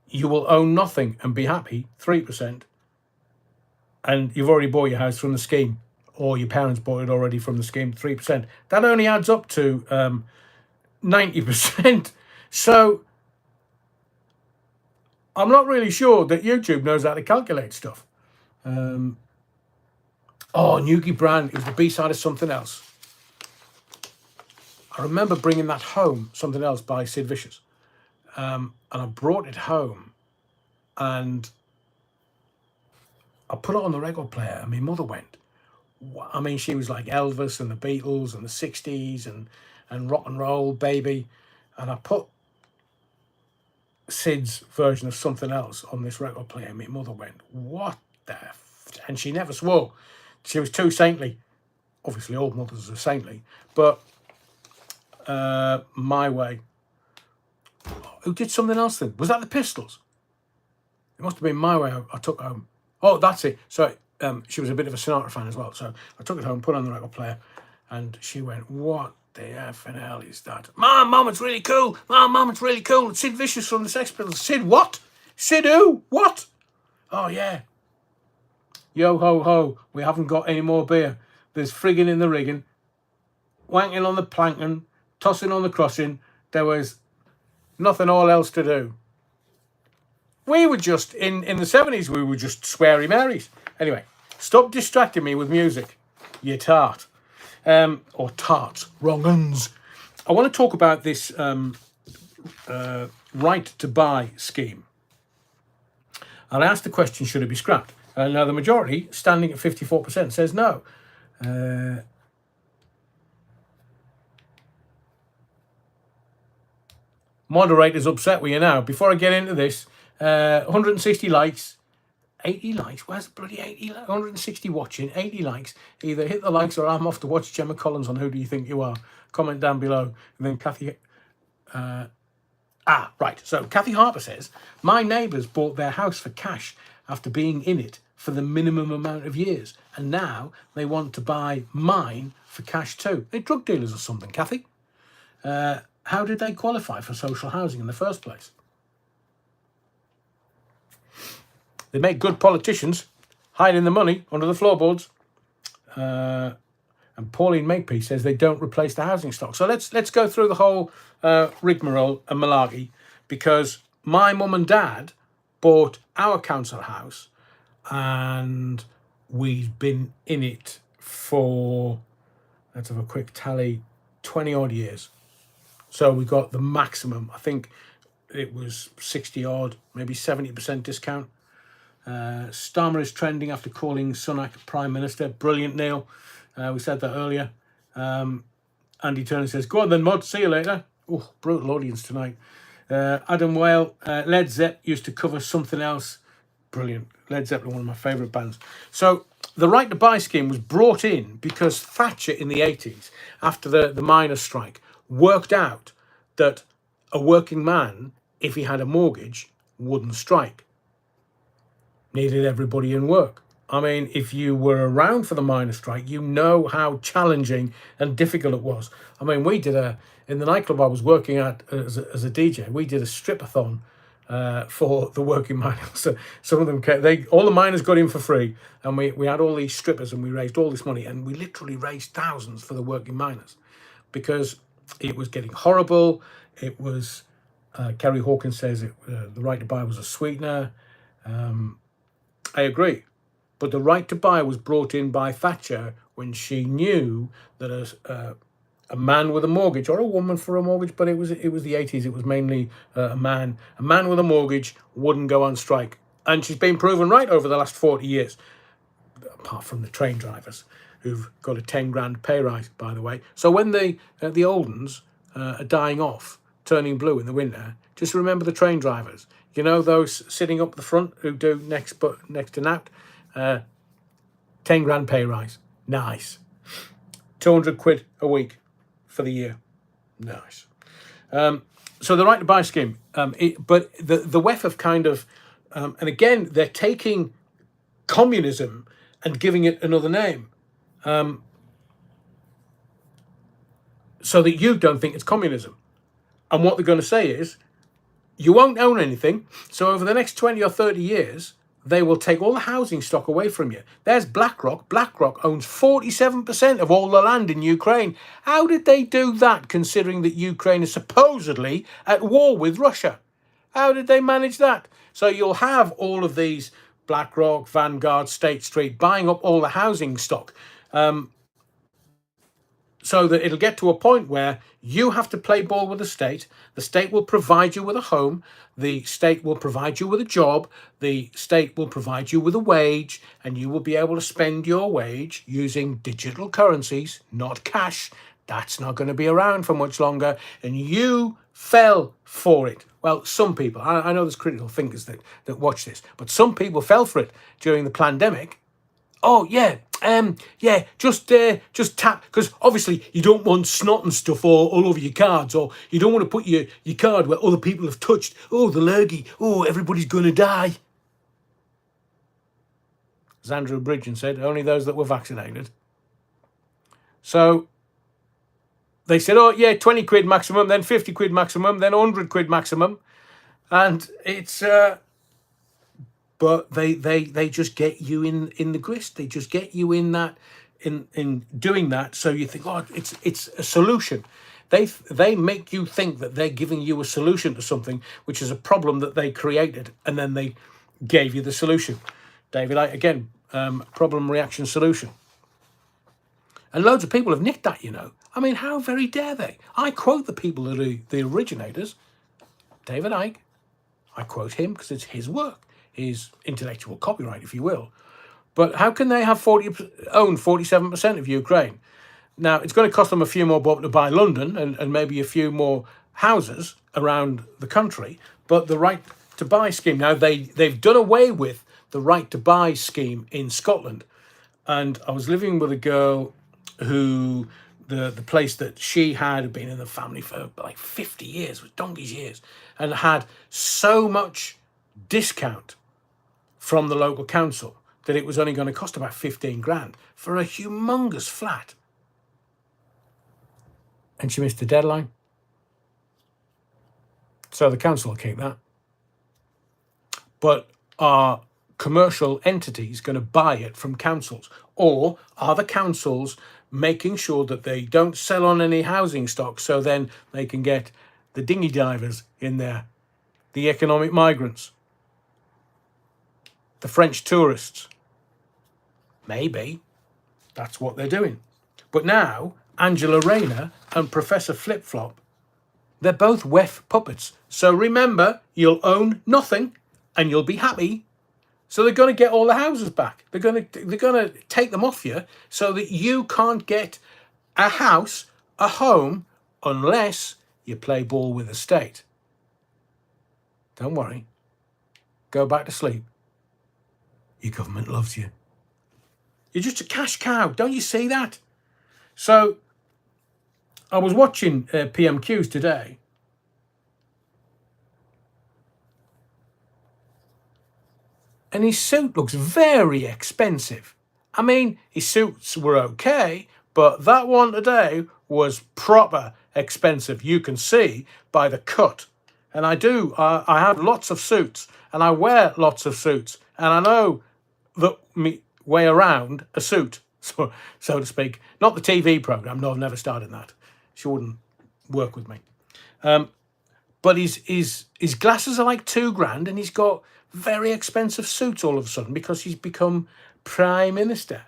Speaker 1: You will own nothing and be happy, 3%. And you've already bought your house from the scheme, or your parents bought it already from the scheme, 3%. That only adds up to 90%. So I'm not really sure that YouTube knows how to calculate stuff. Nuki Brand, it was the B-side of something else. I remember bringing that home, Something Else by Sid Vicious. And I brought it home and I put it on the record player and my mother went. I mean, she was like Elvis and the Beatles and the 60s and rock and roll, baby. And I put Sid's version of Something Else on this record player and my mother went, what the and she never swore. She was too saintly. Obviously, all mothers are saintly. But My Way. Who did Something Else then? Was that the Pistols? It must have been My Way I took home. Oh, that's it. So she was a bit of a Sinatra fan as well. So I took it home, put it on the record player, and she went, what the effing hell is that? Mum, it's really cool. Mum, it's really cool. Sid Vicious from the Sex Pistols. Sid what? Sid who? What? Oh, yeah. Yo, ho, ho. We haven't got any more beer. There's frigging in the rigging, wanking on the planking, tossing on the crossing. There was nothing all else to do. We were just, in the 70s, we were just sweary Marys. Anyway, stop distracting me with music, you tart. Or tarts, wrong uns. I want to talk about this right to buy scheme. And I asked the question, should it be scrapped? Now, the majority, standing at 54%, says no. Moderator's upset with you now. Before I get into this, 160 likes, 80 likes. Where's the bloody 80 likes? 160 watching, 80 likes. Either hit the likes or I'm off to watch Gemma Collins on Who Do You Think You Are? Comment down below. And then Kathy... right. So Kathy Harper says, my neighbours bought their house for cash after being in it for the minimum amount of years. And now they want to buy mine for cash too. They're drug dealers or something, Kathy. How did they qualify for social housing in the first place? They make good politicians, hiding the money under the floorboards. And Pauline Makepeace says they don't replace the housing stock. So let's go through the whole rigmarole and malarkey, because my mum and dad bought our council house and we've been in it for, let's have a quick tally, 20 odd years. So we got the maximum. I think it was 60 odd, maybe 70% discount. Starmer is trending after calling Sunak Prime Minister. Brilliant, Neil. We said that earlier. Andy Turner says, go on then, Mod. See you later. Oh, brutal audience tonight. Adam Whale. Led Zepp used to cover Something Else. Brilliant. Led Zeppelin, one of my favourite bands. So the right to buy scheme was brought in because Thatcher in the 80s, after the miners' strike, worked out that a working man, if he had a mortgage, wouldn't strike. Needed everybody in work. I mean, if you were around for the miners' strike, you know how challenging and difficult it was. I mean, we did in the nightclub I was working at as a DJ, we did a strip-a-thon for the working miners. So some of them all the miners got in for free, and we had all these strippers, and we raised all this money, and we literally raised thousands for the working miners because it was getting horrible. It was Kerry Hawkins says the right to buy was a sweetener. I agree, but the right to buy was brought in by Thatcher when she knew that a man with a mortgage, or a woman for a mortgage, but it was the 80s. It was mainly a man with a mortgage wouldn't go on strike, and she's been proven right over the last 40 years. Apart from the train drivers, who've got a 10 grand pay rise, by the way. So when the old uns are dying off, turning blue in the winter, just remember the train drivers. You know, those sitting up the front who do next to Nat, 10 grand pay rise, nice. 200 quid a week for the year, nice. So the right to buy scheme, but the WEF have kind of, and again, they're taking communism and giving it another name, so that you don't think it's communism. And what they're going to say is, you won't own anything, so over the next 20 or 30 years, they will take all the housing stock away from you. There's BlackRock. BlackRock owns 47% of all the land in Ukraine. How did they do that, considering that Ukraine is supposedly at war with Russia? How did they manage that? So you'll have all of these BlackRock, Vanguard, State Street buying up all the housing stock, so that it'll get to a point where you have to play ball with the state. The state will provide you with a home. The state will provide you with a job. The state will provide you with a wage, and you will be able to spend your wage using digital currencies, not cash. That's not going to be around for much longer. And you fell for it. Well, some people, I know there's critical thinkers that watch this, but some people fell for it during the pandemic. Oh, yeah, just tap, because obviously you don't want snot and stuff all over your cards, or you don't want to put your card where other people have touched. Oh, the lurgy. Oh, everybody's going to die. As Andrew Bridgen said, only those that were vaccinated. So they said, oh, yeah, 20 quid maximum, then 50 quid maximum, then 100 quid maximum. And it's... but they just get you in the grist. They just get you in that, in doing that. So you think, oh, it's a solution. They make you think that they're giving you a solution to something, which is a problem that they created, and then they gave you the solution. David, again, problem, reaction, solution. And loads of people have nicked that, you know. I mean, how very dare they? I quote the people that are the originators. David Icke, I quote him because it's his work, his intellectual copyright, if you will. But how can they have own 47% of Ukraine? Now, it's going to cost them a few more bob to buy London and maybe a few more houses around the country. But the right to buy scheme, now they've done away with the right to buy scheme in Scotland. And I was living with a girl who, the place that she had been in the family for like 50 years, was donkey's years, and had so much discount from the local council that it was only going to cost about 15 grand for a humongous flat. And she missed the deadline. So the council will keep that. But are commercial entities going to buy it from councils? Or are the councils making sure that they don't sell on any housing stock, so then they can get the dinghy divers in there, the economic migrants, the French tourists? Maybe that's what they're doing. But now Angela Rayner and Professor Flip Flop, they're both WEF puppets. So remember, you'll own nothing and you'll be happy. So they're going to get all the houses back. They're going to take them off you so that you can't get a house, a home, unless you play ball with the state. Don't worry. Go back to sleep. Your government loves you. You're just a cash cow. Don't you see that? So I was watching PMQs today. And his suit looks very expensive. I mean, his suits were okay, but that one today was proper expensive. You can see by the cut. And I do. I have lots of suits, and I wear lots of suits, and I know that me way around a suit, so to speak. Not the TV program. No, I've never started that. She wouldn't work with me. But his glasses are like £2,000, and he's got very expensive suits all of a sudden because he's become Prime Minister.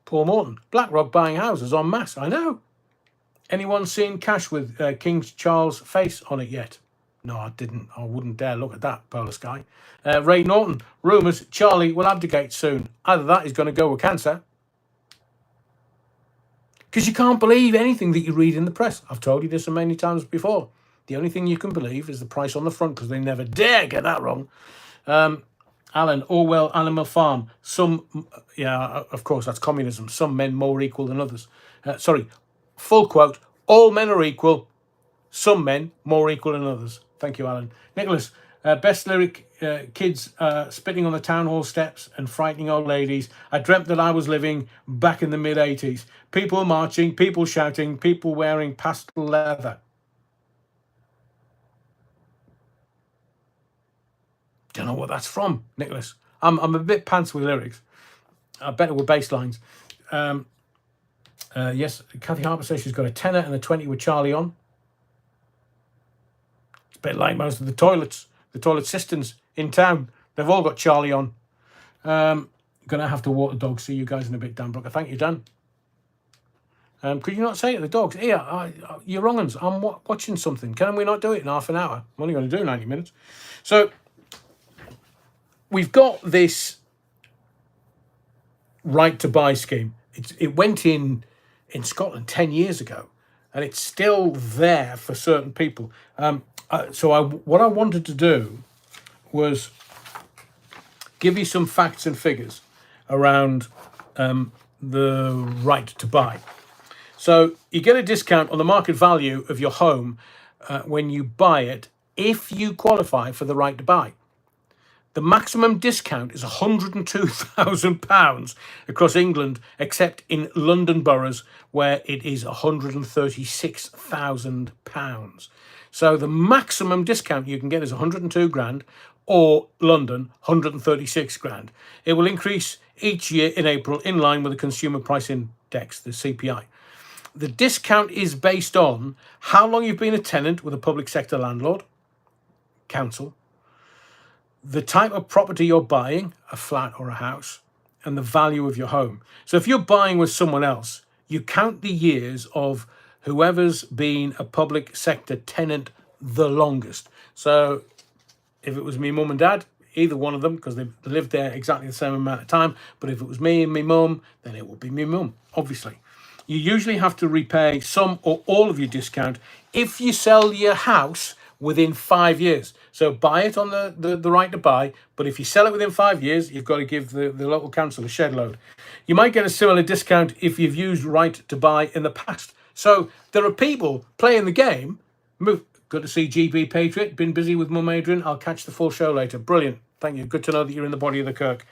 Speaker 1: Paul Morton, BlackRock buying houses en masse. I know. Anyone seen cash with King Charles' face on it yet? No, I didn't. I wouldn't dare look at that, Polar Sky. Ray Norton, rumours Charlie will abdicate soon. Either that is going to go with cancer. Because you can't believe anything that you read in the press. I've told you this so many times before. The only thing you can believe is the price on the front, because they never dare get that wrong. Alan, Orwell Animal Farm. Yeah, of course, that's communism. Some men more equal than others. Full quote, all men are equal, some men more equal than others. Thank you, Alan. Nicholas, best lyric, kids spitting on the town hall steps and frightening old ladies. I dreamt that I was living back in the mid-'80s. People marching, people shouting, people wearing pastel leather. Don't know what that's from, Nicholas. I'm a bit pants with lyrics. I bet it were bass lines. Yes, Kathy Harper says she's got a tenner and a 20 with Charlie on. It's a bit like most of the toilet cisterns in town. They've all got Charlie on. Going to have to walk the dogs. See you guys in a bit, Dan Brooker. Thank you, Dan. Could you not say to the dogs, here, you're wrong uns, I'm watching something. Can we not do it in half an hour? I'm only going to do 90 minutes. So we've got this right to buy scheme. It went in Scotland 10 years ago, and it's still there for certain people. What I wanted to do was give you some facts and figures around the right to buy. So you get a discount on the market value of your home when you buy it, if you qualify for the right to buy. The maximum discount is £102,000 across England, except in London boroughs where it is £136,000. So the maximum discount you can get is £102,000, or London £136,000. It will increase each year in April in line with the Consumer Price Index, the CPI. The discount is based on how long you've been a tenant with a public sector landlord, council, the type of property you're buying, a flat or a house, and the value of your home. So if you're buying with someone else, you count the years of whoever's been a public sector tenant the longest. So if it was me mum and dad, either one of them, because they've lived there exactly the same amount of time. But if it was me and my mum, then it would be me mum, obviously. You usually have to repay some or all of your discount if you sell your house within 5 years. So buy it on the right to buy, but if you sell it within 5 years, you've got to give the local council a shed load. You might get a similar discount if you've used right to buy in the past. So there are people playing the game. Good to see GB Patriot. Been busy with Mum Adrian. I'll catch the full show later. Brilliant. Thank you. Good to know that you're in the body of the Kirk.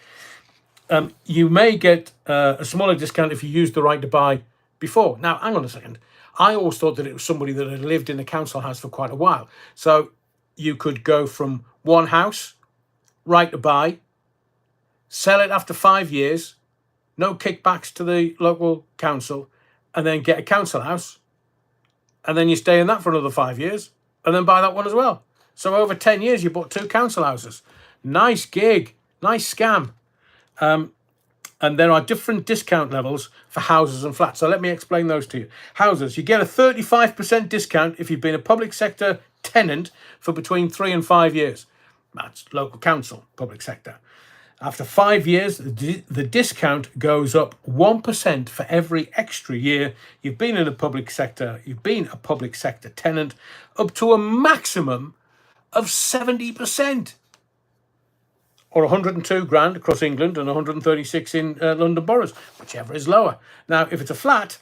Speaker 1: You may get a smaller discount if you used the right to buy before. Now, hang on a second. I always thought that it was somebody that had lived in the council house for quite a while. So you could go from one house, right to buy, sell it after 5 years, no kickbacks to the local council, and then get a council house. And then you stay in that for another 5 years, and then buy that one as well. So over 10 years, you bought 2 council houses. Nice gig, nice scam. And there are different discount levels for houses and flats. So let me explain those to you. Houses, you get a 35% discount if you've been a public sector tenant for between 3 and 5 years. That's local council, public sector. After 5 years, the discount goes up 1% for every extra year you've been in a public sector, tenant, up to a maximum of 70%. Or 102 grand across England and 136 in London boroughs, whichever is lower. Now, if it's a flat,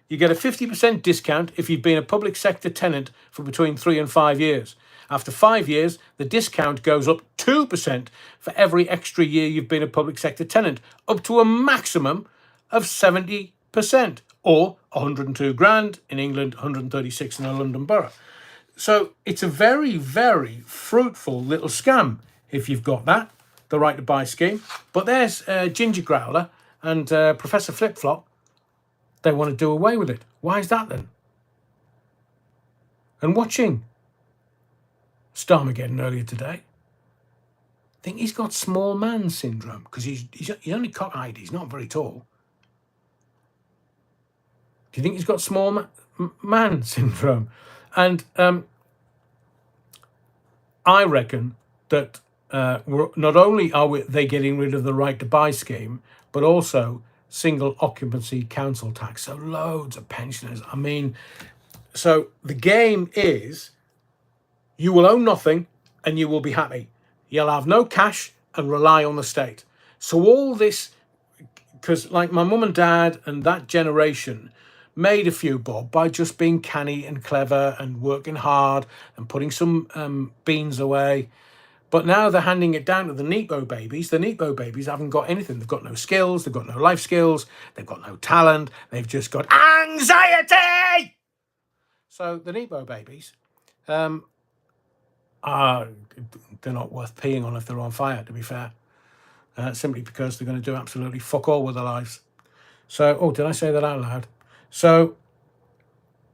Speaker 1: you get a 50% discount if you've been a public sector tenant for between 3 and 5 years. After 5 years, the discount goes up 2% for every extra year you've been a public sector tenant, up to a maximum of 70%, or 102 grand in England, 136 in a London borough. So it's a very, very fruitful little scam if you've got that, the right to buy scheme. But there's Ginger Growler and Professor Flip Flop. They want to do away with it. Why is that then? And watching Starmageddon earlier today, I think he's got small man syndrome because he's only cockeyed. He's not very tall. Do you think he's got small man syndrome? And I reckon that not only are they getting rid of the right to buy scheme, but also single occupancy council tax. So loads of pensioners. I mean, so the game is you will own nothing and you will be happy. You'll have no cash and rely on the state. So all this, because like my mum and dad and that generation made a few bob by just being canny and clever and working hard and putting some beans away. But now they're handing it down to the Nepo babies. The Nepo babies haven't got anything. They've got no skills. They've got no life skills. They've got no talent. They've just got anxiety. So the Nepo babies they're not worth peeing on if they're on fire, to be fair. Simply because they're going to do absolutely fuck all with their lives. So, oh, did I say that out loud? So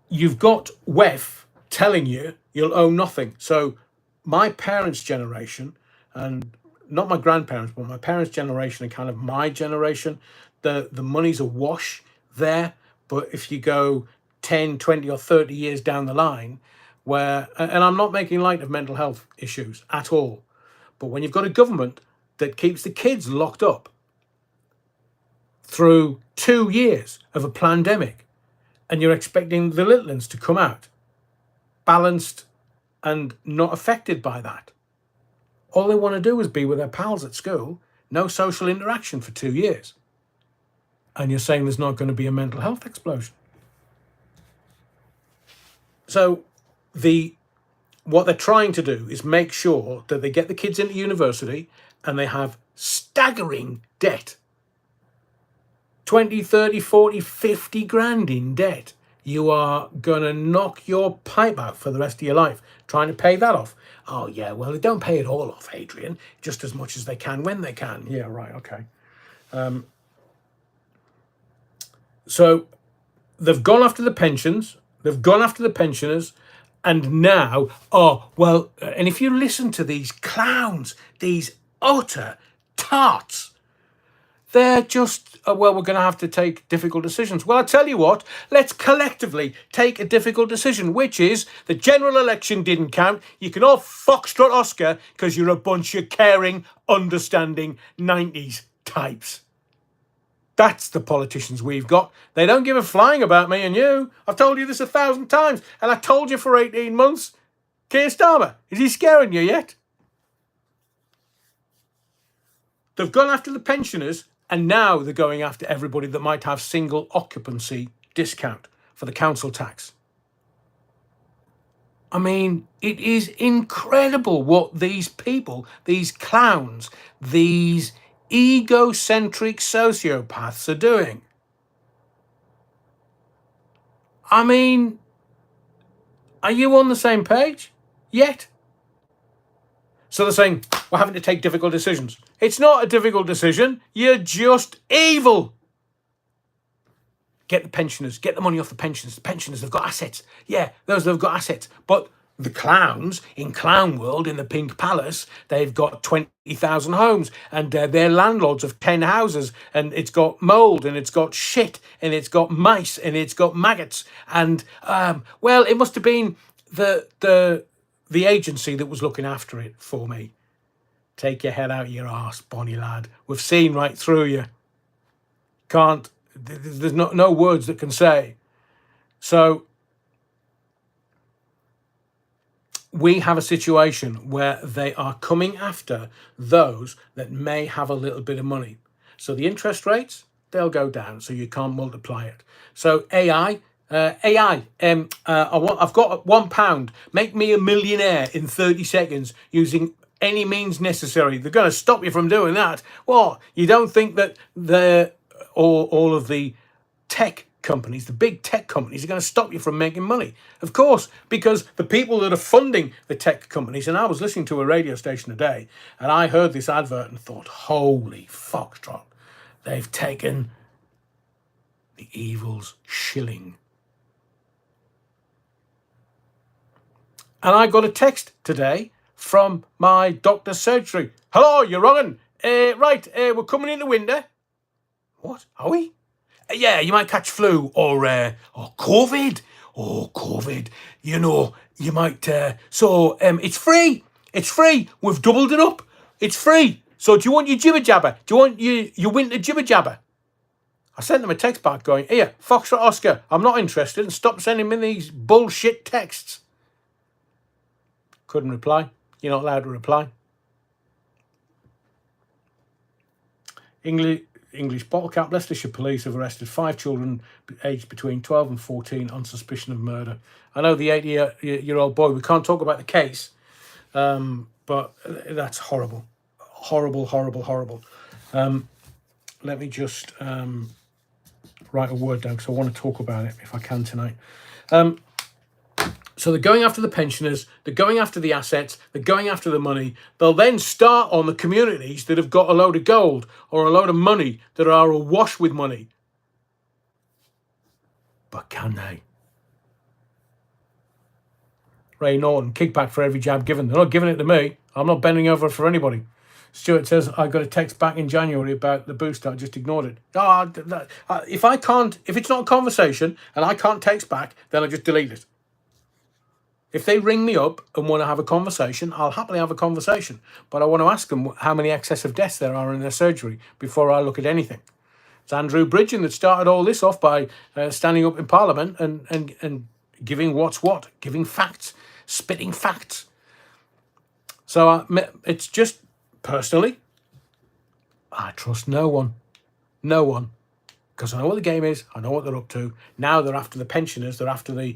Speaker 1: you've got WEF telling you you'll own nothing. So my parents' generation, and not my grandparents, but my parents' generation and kind of my generation, the money's a wash there. But if you go 10, 20 or 30 years down the line, where, and I'm not making light of mental health issues at all, but when you've got a government that keeps the kids locked up through 2 years of a pandemic, and you're expecting the little ones to come out balanced and not affected by that. All they want to do is be with their pals at school, no social interaction for 2 years. And you're saying there's not going to be a mental health explosion. So what they're trying to do is make sure that they get the kids into university and they have staggering debt. 20, 30, 40, 50 grand in debt. You are going to knock your pipe out for the rest of your life trying to pay that off. Oh, yeah, well, they don't pay it all off, Adrian, just as much as they can when they can. Yeah, right, okay. So they've gone after the pensions, they've gone after the pensioners, and now, and if you listen to these clowns, these utter tarts, they're just, we're going to have to take difficult decisions. Well, I tell you what, let's collectively take a difficult decision, which is the general election didn't count. You can all foxtrot Oscar because you're a bunch of caring, understanding 90s types. That's the politicians we've got. They don't give a flying about me and you. I've told you this 1,000 times, and I told you for 18 months. Keir Starmer, is he scaring you yet? They've gone after the pensioners, and now they're going after everybody that might have single occupancy discount for the council tax. I mean, it is incredible what these people, these clowns, these egocentric sociopaths are doing. I mean, are you on the same page yet? So they're saying, we're having to take difficult decisions. It's not a difficult decision. You're just evil. Get the pensioners. Get the money off the pensioners. The pensioners, they've got assets. Yeah, those that have got assets. But the clowns in Clown World, in the Pink Palace, they've got 20,000 homes. And they're landlords of 10 houses. And it's got mould, and it's got shit, and it's got mice, and it's got maggots. And, it must have been the agency that was looking after it for me. Take your head out your arse, Bonnie lad. We've seen right through you. There's no words that can say. So we have a situation where they are coming after those that may have a little bit of money. So the interest rates, they'll go down, so you can't multiply it. So I've got £1. Make me a millionaire in 30 seconds using any means necessary. They're going to stop you from doing that. Well, you don't think that all of the tech companies, the big tech companies, are going to stop you from making money. Of course, because the people that are funding the tech companies, and I was listening to a radio station today, and I heard this advert and thought, holy foxtrot, they've taken the evil's shilling. And I got a text today from my doctor's surgery. Hello, you're wrong. Right, we're coming in the window. What? Are we? Yeah, you might catch flu or COVID. Oh, COVID. You know, you might. It's free. It's free. We've doubled it up. It's free. So do you want your jibber jabber? Do you want your winter jibber jabber? I sent them a text back going, here, Foxtrot Oscar, I'm not interested, and stop sending me these bullshit texts. Couldn't reply. You're not allowed to reply. English bottle cap. Leicestershire police have arrested 5 children aged between 12 and 14 on suspicion of murder. I know the 80-year-old boy, we can't talk about the case, but that's horrible. Horrible, horrible, horrible. Let me just write a word down because I want to talk about it if I can tonight. So they're going after the pensioners, they're going after the assets, they're going after the money. They'll then start on the communities that have got a load of gold or a load of money that are awash with money. But can they? Ray Norton, kickback for every jab given. They're not giving it to me. I'm not bending over for anybody. Stuart says, I got a text back in January about the booster. I just ignored it. If it's not a conversation and I can't text back, then I just delete it. If they ring me up and want to have a conversation, I'll happily have a conversation. But I want to ask them how many excessive deaths there are in their surgery before I look at anything. It's Andrew Bridgen that started all this off by standing up in Parliament and giving what's what, giving facts, spitting facts. So it's just, personally, I trust no one. No one. Because I know what the game is. I know what they're up to. Now they're after the pensioners. They're after the...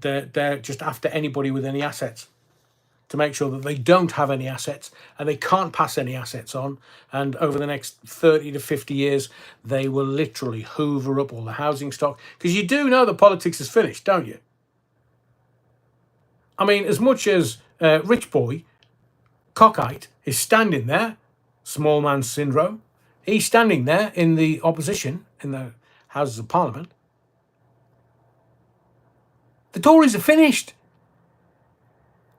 Speaker 1: They're just after anybody with any assets to make sure that they don't have any assets and they can't pass any assets on. And over the next 30 to 50 years, they will literally hoover up all the housing stock. Because you do know that politics is finished, don't you? I mean, as much as Rich Boy, Cockite, is standing there, small man syndrome, he's standing there in the opposition, in the Houses of Parliament. The Tories are finished.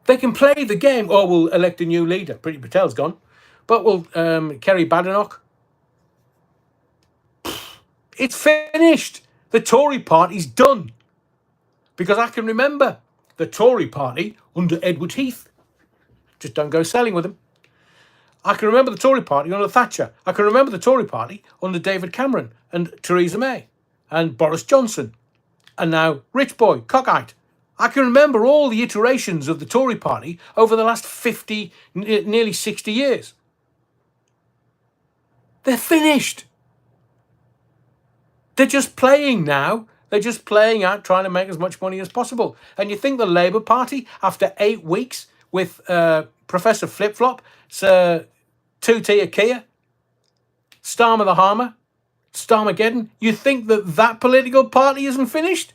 Speaker 1: They can play the game. Oh, we'll elect a new leader. Priti Patel's gone. But we'll Kerry Badenoch. It's finished. The Tory party's done. Because I can remember the Tory party under Edward Heath. Just don't go selling with him. I can remember the Tory party under Thatcher. I can remember the Tory party under David Cameron and Theresa May and Boris Johnson. And now Rich Boy, Cockite. I can remember all the iterations of the Tory party over the last 50, nearly 60 years. They're finished. They're just playing now. They're just playing out, trying to make as much money as possible. And you think the Labour Party, after 8 weeks with Professor Flip-Flop, Sir Tuti Akia, Starmer the Harmer, Starmageddon, you think that political party isn't finished?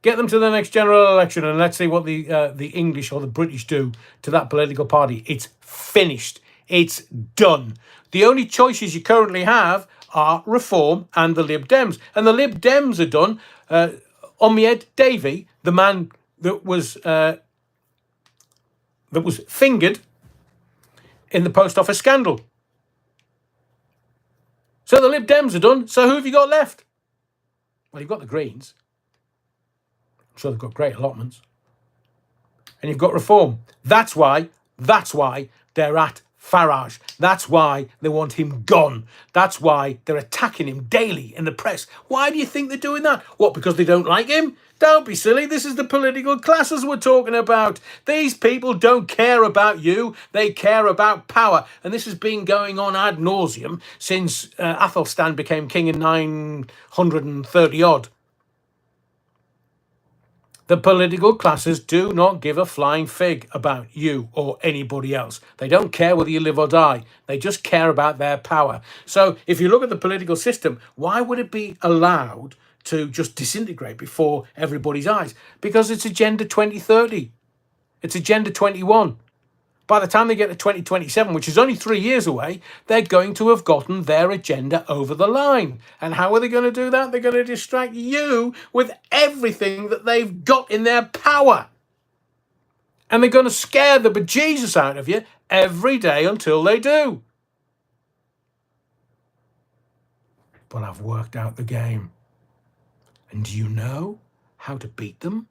Speaker 1: Get them to the next general election and let's see what the English or the British do to that political party. It's finished. It's done. The only choices you currently have are Reform and the Lib Dems. And the Lib Dems are done. Ommied Davey, the man that was fingered in the post office scandal. So the Lib Dems are done. So who have you got left? Well, you've got the Greens. I'm sure they've got great allotments. And you've got Reform. That's why they're at Farage. That's why they want him gone. That's why they're attacking him daily in the press. Why do you think they're doing that? What, because they don't like him? Don't be silly. This is the political classes we're talking about. These people don't care about you. They care about power. And this has been going on ad nauseum since Athelstan became king in 930 odd. The political classes do not give a flying fig about you or anybody else. They don't care whether you live or die. They just care about their power. So if you look at the political system, why would it be allowed to just disintegrate before everybody's eyes? Because it's Agenda 2030. It's Agenda 21. By the time they get to 2027, which is only 3 years away, they're going to have gotten their agenda over the line. And how are they going to do that? They're going to distract you with everything that they've got in their power. And they're going to scare the bejesus out of you every day until they do. But I've worked out the game. And do you know how to beat them?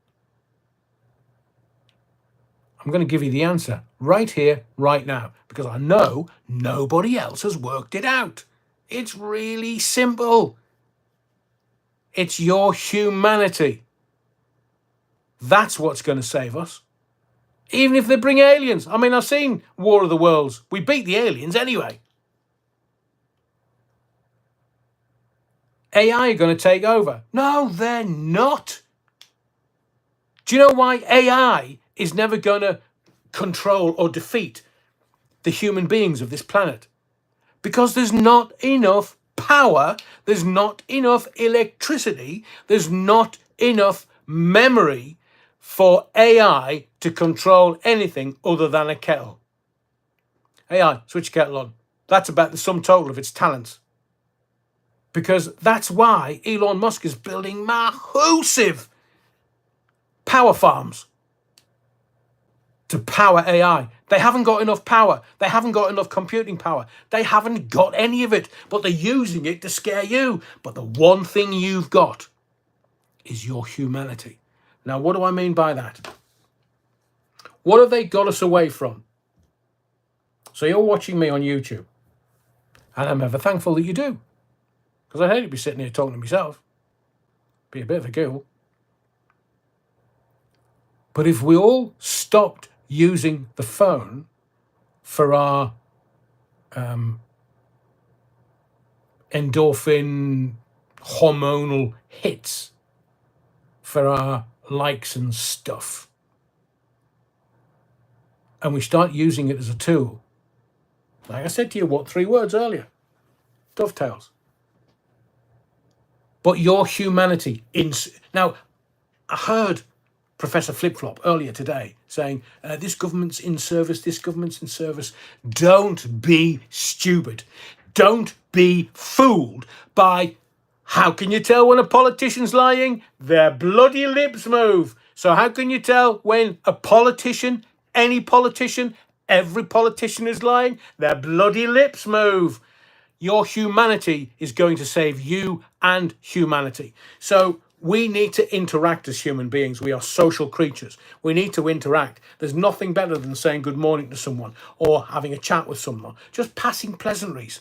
Speaker 1: I'm going to give you the answer right here, right now, because I know nobody else has worked it out. It's really simple. It's your humanity. That's what's going to save us. Even if they bring aliens. I mean, I've seen War of the Worlds. We beat the aliens anyway. AI are going to take over. No, they're not. Do you know why AI is never going to control or defeat the human beings of this planet? Because there's not enough power, there's not enough electricity, there's not enough memory for AI to control anything other than a kettle. AI, switch your kettle on. That's about the sum total of its talents. Because that's why Elon Musk is building massive power farms to power AI. They haven't got enough power. They haven't got enough computing power. They haven't got any of it, but they're using it to scare you. But the one thing you've got is your humanity. Now, what do I mean by that? What have they got us away from? So you're watching me on YouTube, and I'm ever thankful that you do, because I'd hate to be sitting here talking to myself. Be a bit of a giggle. But if we all stopped using the phone for our endorphin hormonal hits, for our likes and stuff, and we start using it as a tool, like I said to you, 3 words earlier? Dovetails. But your humanity. Now, I heard Professor Flip-Flop earlier today saying, this government's in service, this government's in service. Don't be stupid. Don't be fooled by, how can you tell when a politician's lying? Their bloody lips move. So how can you tell when a politician, any politician, every politician is lying? Their bloody lips move. Your humanity is going to save you and humanity. So we need to interact as human beings. We are social creatures. We need to interact. There's nothing better than saying good morning to someone or having a chat with someone, just passing pleasantries.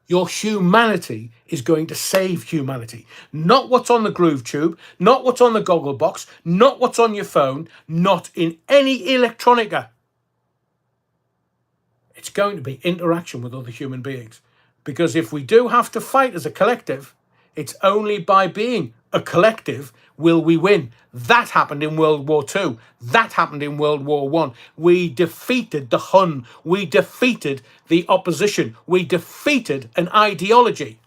Speaker 1: Your humanity is going to save humanity. Not what's on the groove tube, not what's on the goggle box, not what's on your phone, not in any electronica. It's going to be interaction with other human beings. Because if we do have to fight as a collective, it's only by being a collective will we win. That happened in World War II. That happened in World War I. We defeated the Hun. We defeated the opposition. We defeated an ideology.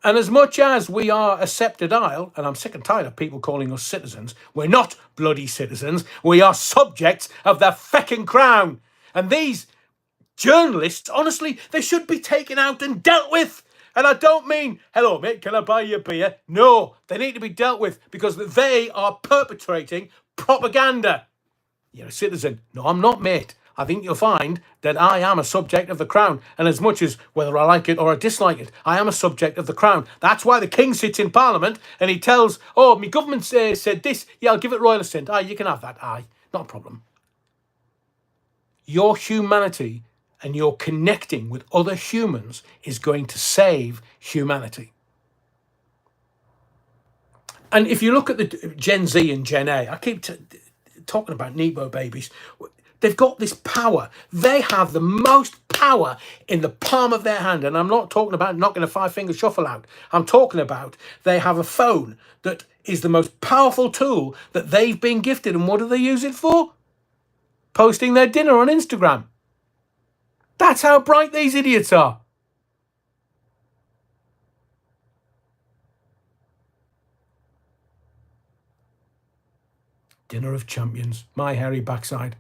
Speaker 1: And as much as we are a sceptred isle, and I'm sick and tired of people calling us citizens, we're not bloody citizens. We are subjects of the fecking crown. And these journalists, honestly, they should be taken out and dealt with. And I don't mean, hello, mate, can I buy you a beer? No, they need to be dealt with because they are perpetrating propaganda. You're a citizen. No, I'm not, mate. I think you'll find that I am a subject of the crown. And as much as whether I like it or I dislike it, I am a subject of the crown. That's why the king sits in parliament and he tells, oh, my government said this. Yeah, I'll give it royal assent. Aye, you can have that. Aye, not a problem. Your humanity and your connecting with other humans is going to save humanity. And if you look at the Gen Z and Gen A, I keep talking about Nebo babies. They've got this power. They have the most power in the palm of their hand. And I'm not talking about knocking a 5-finger shuffle out. I'm talking about they have a phone that is the most powerful tool that they've been gifted. And what do they use it for? Posting their dinner on Instagram. That's how bright these idiots are. Dinner of champions. My hairy backside.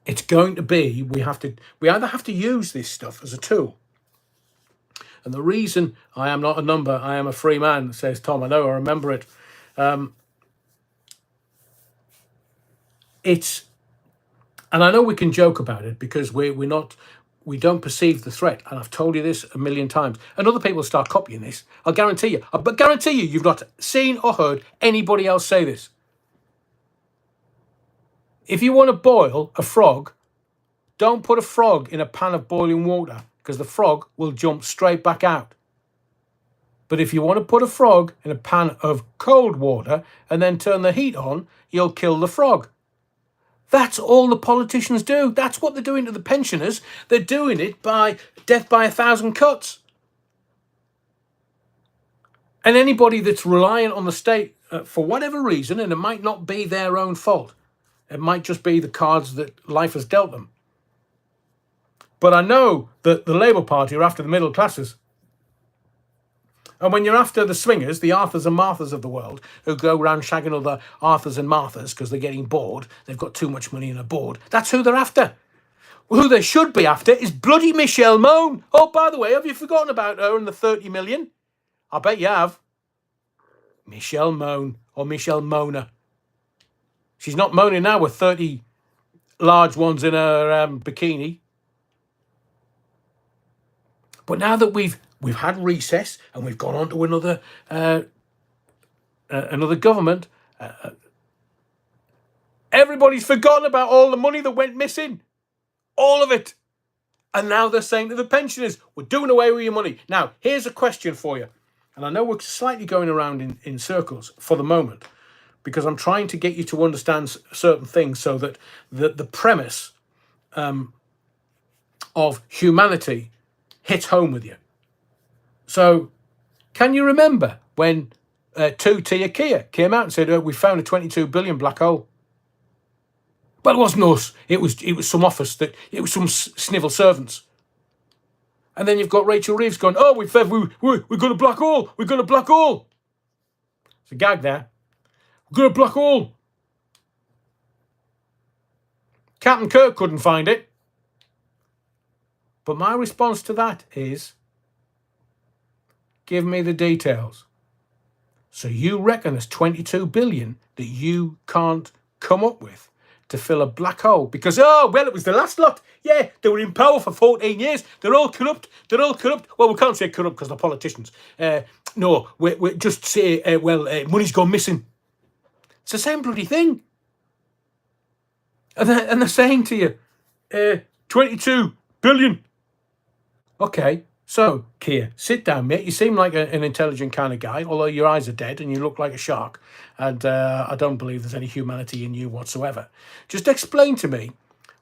Speaker 1: It's going to be, we either have to use this stuff as a tool. And the reason I am not a number, I am a free man, says Tom. I know, I remember it. And I know we can joke about it because we don't perceive the threat. And I've told you this a million times. And other people start copying this. I'll guarantee you. But guarantee you've not seen or heard anybody else say this. If you want to boil a frog, don't put a frog in a pan of boiling water because the frog will jump straight back out. But if you want to put a frog in a pan of cold water and then turn the heat on, you'll kill the frog. That's all the politicians do. That's what they're doing to the pensioners. They're doing it by death by 1,000 cuts. And anybody that's reliant on the state for whatever reason, and it might not be their own fault, it might just be the cards that life has dealt them. But I know that the Labour Party are after the middle classes. And when you're after the swingers, the Arthurs and Marthas of the world, who go around shagging other Arthurs and Marthas because they're getting bored, they've got too much money and are bored, that's who they're after. Who they should be after is bloody Michelle Mone. Oh, by the way, have you forgotten about her and the 30 million? I bet you have. Michelle Mone, or Michelle Mona. She's not moaning now with 30 large ones in her bikini. But now that we've had recess and we've gone on to another government, everybody's forgotten about all the money that went missing. All of it. And now they're saying to the pensioners, we're doing away with your money. Now, here's a question for you. And I know we're slightly going around in circles for the moment, because I'm trying to get you to understand certain things so that the premise of humanity hits home with you. So, can you remember when 2Tia Kia came out and said, we found a 22 billion black hole? Well, it wasn't us. It was some office, it was some snivel servants. And then you've got Rachel Reeves going, oh, we've got a black hole. We've got a black hole. It's a gag there. We've got a black hole. Captain Kirk couldn't find it. But my response to that is, give me the details. So you reckon there's 22 billion that you can't come up with to fill a black hole? Because, it was the last lot. Yeah, they were in power for 14 years. They're all corrupt. Well, we can't say corrupt because they're politicians. No, we just say, money's gone missing. It's the same bloody thing. And they're saying to you, 22 billion. Okay, so, Keir, sit down, mate. You seem like an intelligent kind of guy, although your eyes are dead and you look like a shark. And I don't believe there's any humanity in you whatsoever. Just explain to me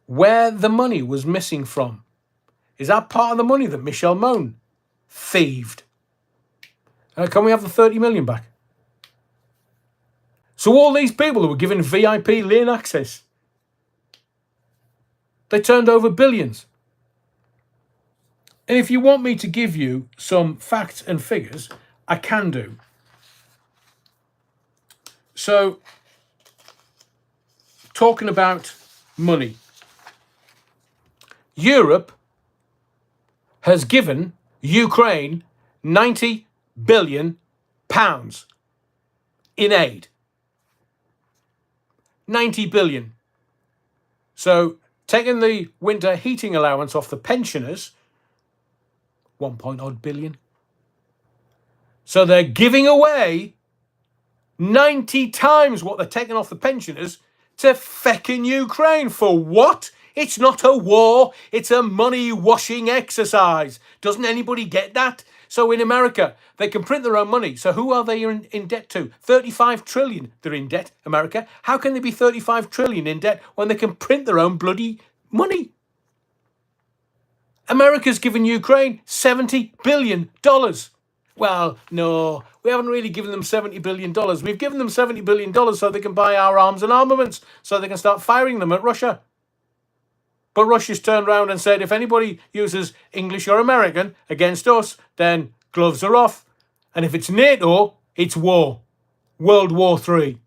Speaker 1: where the money was missing from. Is that part of the money that Michelle Mone thieved? Can we have the 30 million back? So all these people who were given VIP lane access, they turned over billions. And if you want me to give you some facts and figures, I can do. So, talking about money, Europe has given Ukraine £90 billion in aid. 90 billion. So, taking the winter heating allowance off the pensioners, 1 billion. So they're giving away 90 times what they're taking off the pensioners to feckin' Ukraine. For what? It's not a war. It's a money washing exercise. Doesn't anybody get that? So in America, they can print their own money. So who are they in debt to? 35 trillion they're in debt, America. How can they be 35 trillion in debt when they can print their own bloody money? America's given Ukraine $70 billion. Well, no, we haven't really given them $70 billion. We've given them $70 billion so they can buy our arms and armaments, so they can start firing them at Russia. But Russia's turned around and said, if anybody uses English or American against us, then gloves are off. And if it's NATO, it's war. World War III.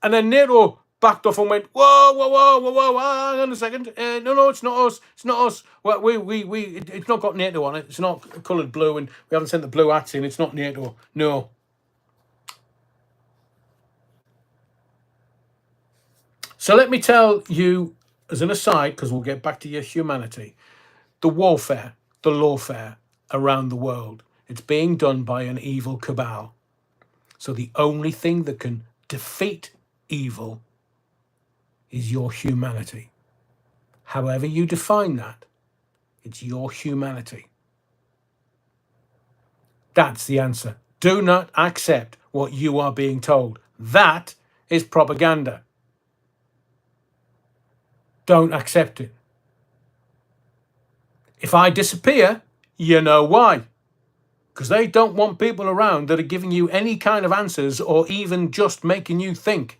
Speaker 1: And then NATO backed off and went, whoa, hang on a second. No, it's not us. It's not us. Well, it's not got NATO on it. It's not coloured blue, and we haven't sent the blue hats in. It's not NATO. No. So let me tell you, as an aside, because we'll get back to your humanity, the warfare, the lawfare around the world, it's being done by an evil cabal. So the only thing that can defeat evil is your humanity. However you define that, it's your humanity. That's the answer. Do not accept what you are being told. That is propaganda. Don't accept it. If I disappear, you know why. Because they don't want people around that are giving you any kind of answers or even just making you think.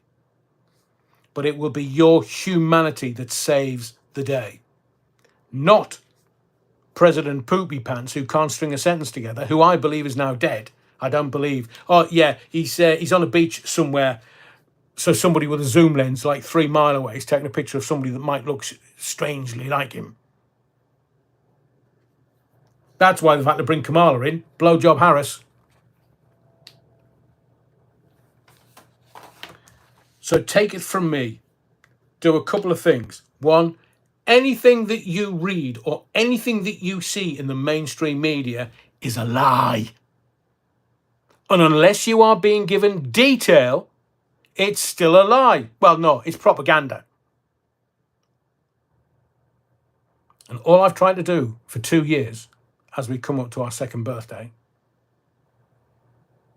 Speaker 1: But it will be your humanity that saves the day. Not President Poopy Pants, who can't string a sentence together, who I believe is now dead. I don't believe. Oh, yeah, he's on a beach somewhere. So somebody with a zoom lens like 3 miles away is taking a picture of somebody that might look strangely like him. That's why they've had to bring Kamala in. Blowjob Harris. So take it from me. Do a couple of things. One, anything that you read or anything that you see in the mainstream media is a lie. And unless you are being given detail, it's still a lie. Well, no, it's propaganda. And all I've tried to do for 2 years, as we come up to our second birthday,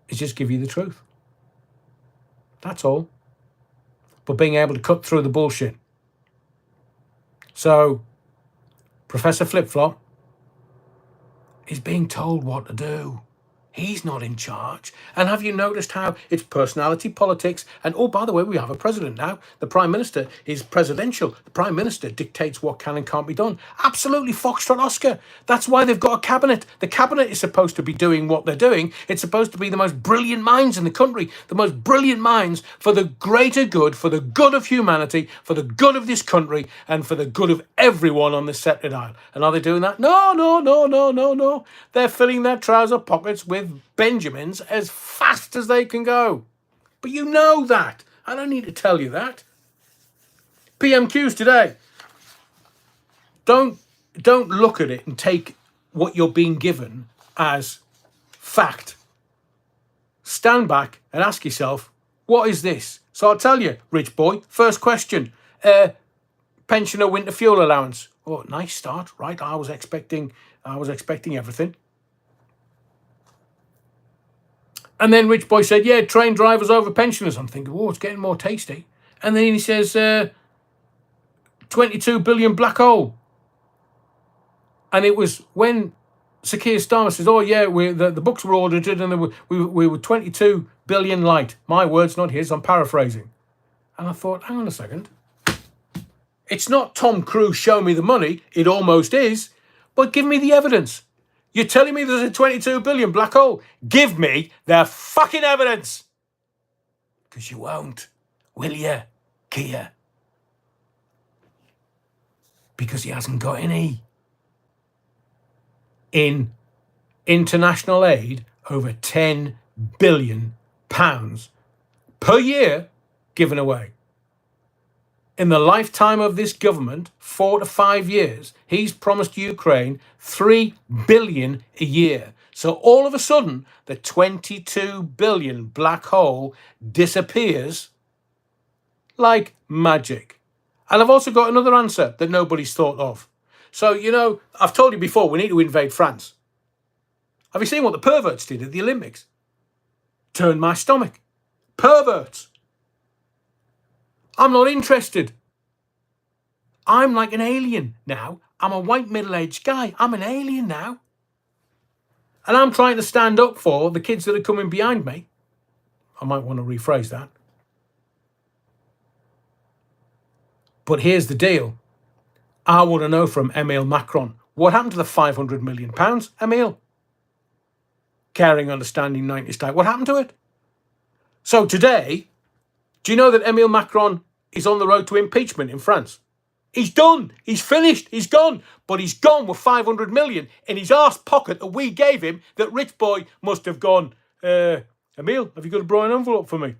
Speaker 1: is just give you the truth. That's all. But being able to cut through the bullshit. So, Professor Flip-Flop is being told what to do. He's not in charge. And have you noticed how it's personality politics? And oh, by the way, we have a president now. The Prime Minister is presidential. The Prime Minister dictates what can and can't be done. Absolutely Foxtrot Oscar. That's why they've got a cabinet. The cabinet is supposed to be doing what they're doing. It's supposed to be the most brilliant minds in the country. The most brilliant minds for the greater good, for the good of humanity, for the good of this country, and for the good of everyone on this sceptred isle. And are they doing that? No. They're filling their trouser pockets with Benjamins as fast as they can go. But you know that. I don't need to tell you that. PMQs today. Don't look at it and take what you're being given as fact. Stand back and ask yourself, what is this? So I'll tell you, rich boy. First question. Pensioner winter fuel allowance. Oh, nice start, right? I was expecting everything. And then Rich Boy said, yeah, train drivers over pensioners. I'm thinking, oh, it's getting more tasty. And then he says, 22 billion black hole. And it was when Sir Keir Starmer says, oh, yeah, the books were audited and we were 22 billion light. My words, not his. I'm paraphrasing. And I thought, hang on a second. It's not Tom Cruise, show me the money. It almost is. But give me the evidence. You're telling me there's a 22 billion black hole? Give me the fucking evidence. Because you won't, will you, Keir? Because he hasn't got any. In international aid, over £10 billion per year given away. In the lifetime of this government, 4 to 5 years, he's promised Ukraine $3 billion a year. So all of a sudden, the 22 billion black hole disappears like magic. And I've also got another answer that nobody's thought of. So, I've told you before, we need to invade France. Have you seen what the perverts did at the Olympics? Turned my stomach. Perverts. I'm not interested. I'm like an alien now. I'm a white middle-aged guy. I'm an alien now. And I'm trying to stand up for the kids that are coming behind me. I might want to rephrase that. But here's the deal. I want to know from Emile Macron, what happened to the £500 million, Emile? Caring, understanding, 90 style. What happened to it? So today, do you know that Emile Macron is on the road to impeachment in France? He's done. He's finished. He's gone. But he's gone with 500 million in his arse pocket that we gave him, that rich boy must have gone, Emile, have you got a brown envelope for me?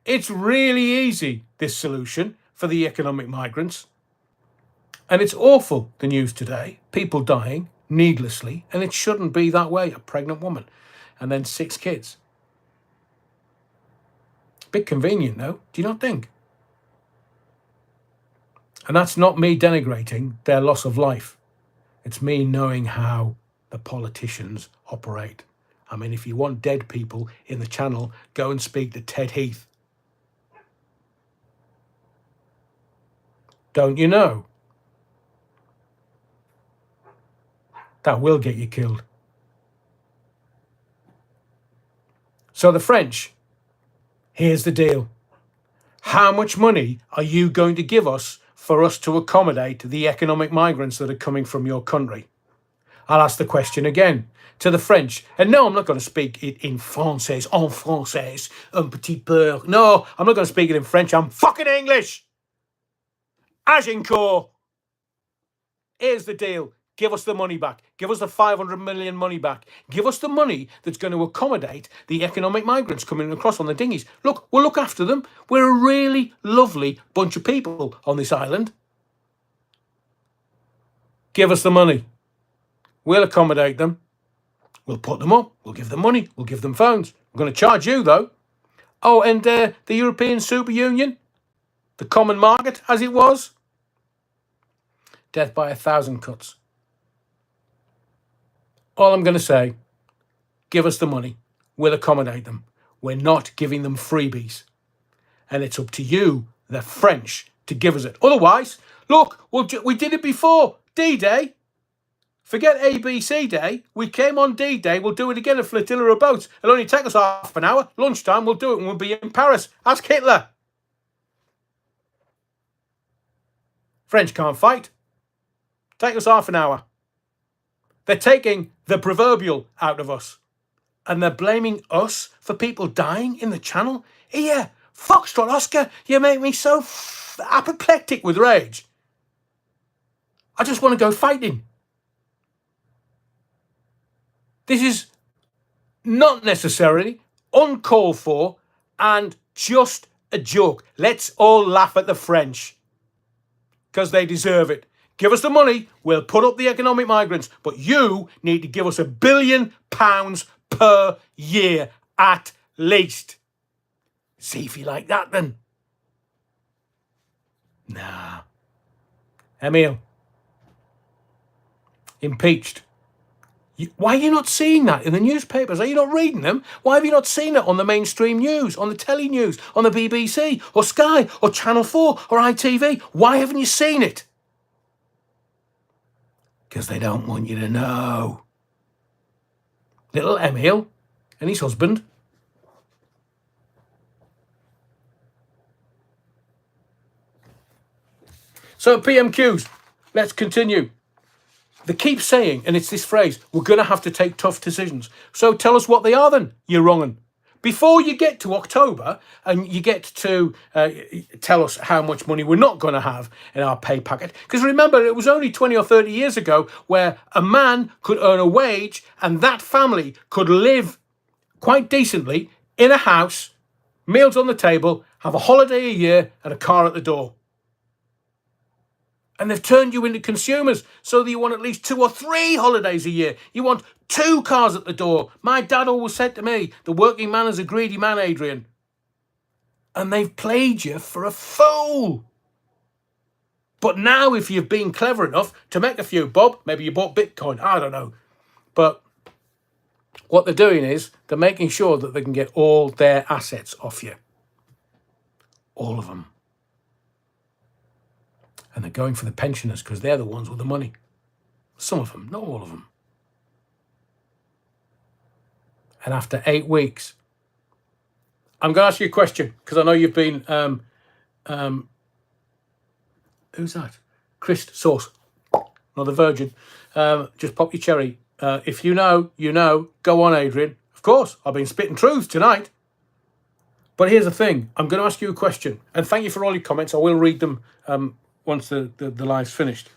Speaker 1: It's really easy, this solution for the economic migrants. And it's awful, the news today. People dying needlessly. And it shouldn't be that way. A pregnant woman and then 6 kids. Bit convenient, though. Do you not think? And that's not me denigrating their loss of life. It's me knowing how the politicians operate. I mean, if you want dead people in the channel, go and speak to Ted Heath. Don't you know? That will get you killed. So the French, here's the deal. How much money are you going to give us for us to accommodate the economic migrants that are coming from your country? I'll ask the question again to the French. And no, I'm not going to speak it in français, en français, un petit peu. No, I'm not going to speak it in French. I'm fucking English. Agincourt. Here's the deal. Give us the money back. Give us the 500 million money back. Give us the money that's going to accommodate the economic migrants coming across on the dinghies. Look, we'll look after them. We're a really lovely bunch of people on this island. Give us the money. We'll accommodate them. We'll put them up. We'll give them money. We'll give them phones. We're going to charge you, though. Oh, and the European Super Union, the common market, as it was. Death by 1,000 cuts. All I'm going to say, give us the money. We'll accommodate them. We're not giving them freebies. And it's up to you, the French, to give us it. Otherwise, look, we did it before. D-Day. Forget ABC Day. We came on D-Day. We'll do it again, a flotilla of boats. It'll only take us half an hour. Lunchtime, we'll do it and we'll be in Paris. Ask Hitler. French can't fight. Take us half an hour. They're taking the proverbial out of us. And they're blaming us for people dying in the channel. Here, Foxtrot Oscar, you make me so apoplectic with rage. I just want to go fighting. This is not necessarily uncalled for and just a joke. Let's all laugh at the French because they deserve it. Give us the money, we'll put up the economic migrants, but you need to give us £1 billion per year at least. See if you like that then. Nah. Emile. Impeached. Why are you not seeing that in the newspapers? Are you not reading them? Why have you not seen it on the mainstream news, on the telly news, on the BBC, or Sky, or Channel 4, or ITV? Why haven't you seen it? Because they don't want you to know. Little Emile and his husband. So PMQs, let's continue. They keep saying, and it's this phrase, we're going to have to take tough decisions. So tell us what they are then, you wrong'un. Before you get to October and you get to tell us how much money we're not going to have in our pay packet. Because remember, it was only 20 or 30 years ago where a man could earn a wage and that family could live quite decently in a house, meals on the table, have a holiday a year and a car at the door. And they've turned you into consumers so that you want at least 2 or 3 holidays a year. You want 2 cars at the door. My dad always said to me, the working man is a greedy man, Adrian. And they've played you for a fool. But now if you've been clever enough to make a few bob, maybe you bought Bitcoin, I don't know. But what they're doing is they're making sure that they can get all their assets off you. All of them. And they're going for the pensioners because they're the ones with the money. Some of them, not all of them. And after 8 weeks, I'm going to ask you a question because I know you've been, who's that? Chris Sauce, not the Virgin. Just pop your cherry. If you know, you know. Go on, Adrian. Of course, I've been spitting truth tonight. But here's the thing. I'm going to ask you a question. And thank you for all your comments. I will read them once the live's finished.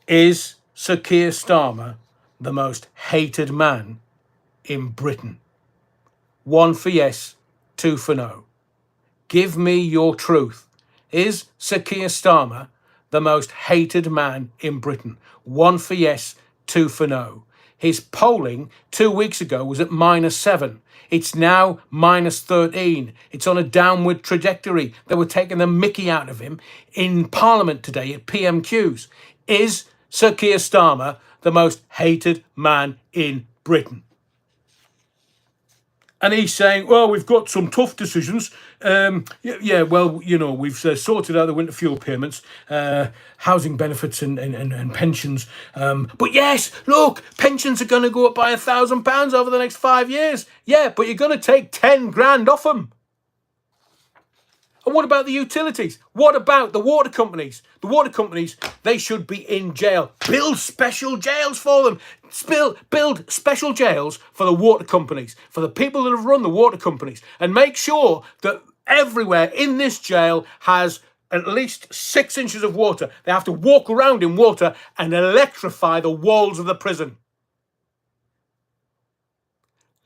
Speaker 1: Is Sir Keir Starmer the most hated man in Britain? 1 for yes, 2 for no. Give me your truth. Is Sir Keir Starmer the most hated man in Britain? 1 for yes, 2 for no. His polling 2 weeks ago was at -7. It's now -13. It's on a downward trajectory. They were taking the mickey out of him in Parliament today at PMQs. Is Sir Keir Starmer the most hated man in Britain? And he's saying, well, we've got some tough decisions. Well, you know, we've sorted out the winter fuel payments, housing benefits and pensions. But yes, look, pensions are going to go up by £1,000 over the next 5 years. Yeah, but you're going to take 10 grand off them. And what about the utilities? What about the water companies? The water companies, they should be in jail. Build special jails for them. Build special jails for the water companies, for the people that have run the water companies, and make sure that everywhere in this jail has at least 6 inches of water. They have to walk around in water and electrify the walls of the prison.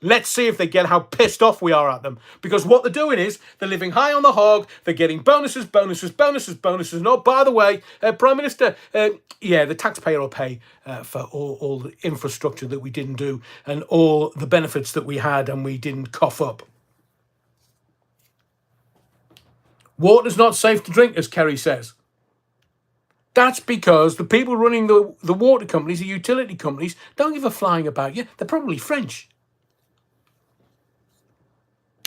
Speaker 1: Let's see if they get how pissed off we are at them. Because what they're doing is they're living high on the hog. They're getting bonuses. And oh, by the way, Prime Minister, the taxpayer will pay for all the infrastructure that we didn't do and all the benefits that we had and we didn't cough up. Water's not safe to drink, as Kerry says. That's because the people running the water companies, the utility companies, don't give a flying about you. They're probably French.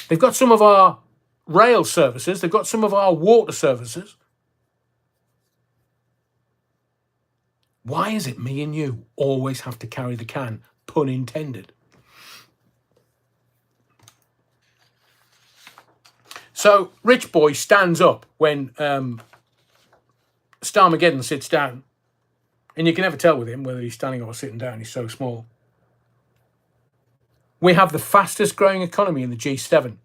Speaker 1: They've got some of our rail services. They've got some of our water services. Why is it me and you always have to carry the can? Pun intended. So, Rich Boy stands up when Starmageddon sits down. And you can never tell with him whether he's standing or sitting down. He's so small. We have the fastest growing economy in the G7.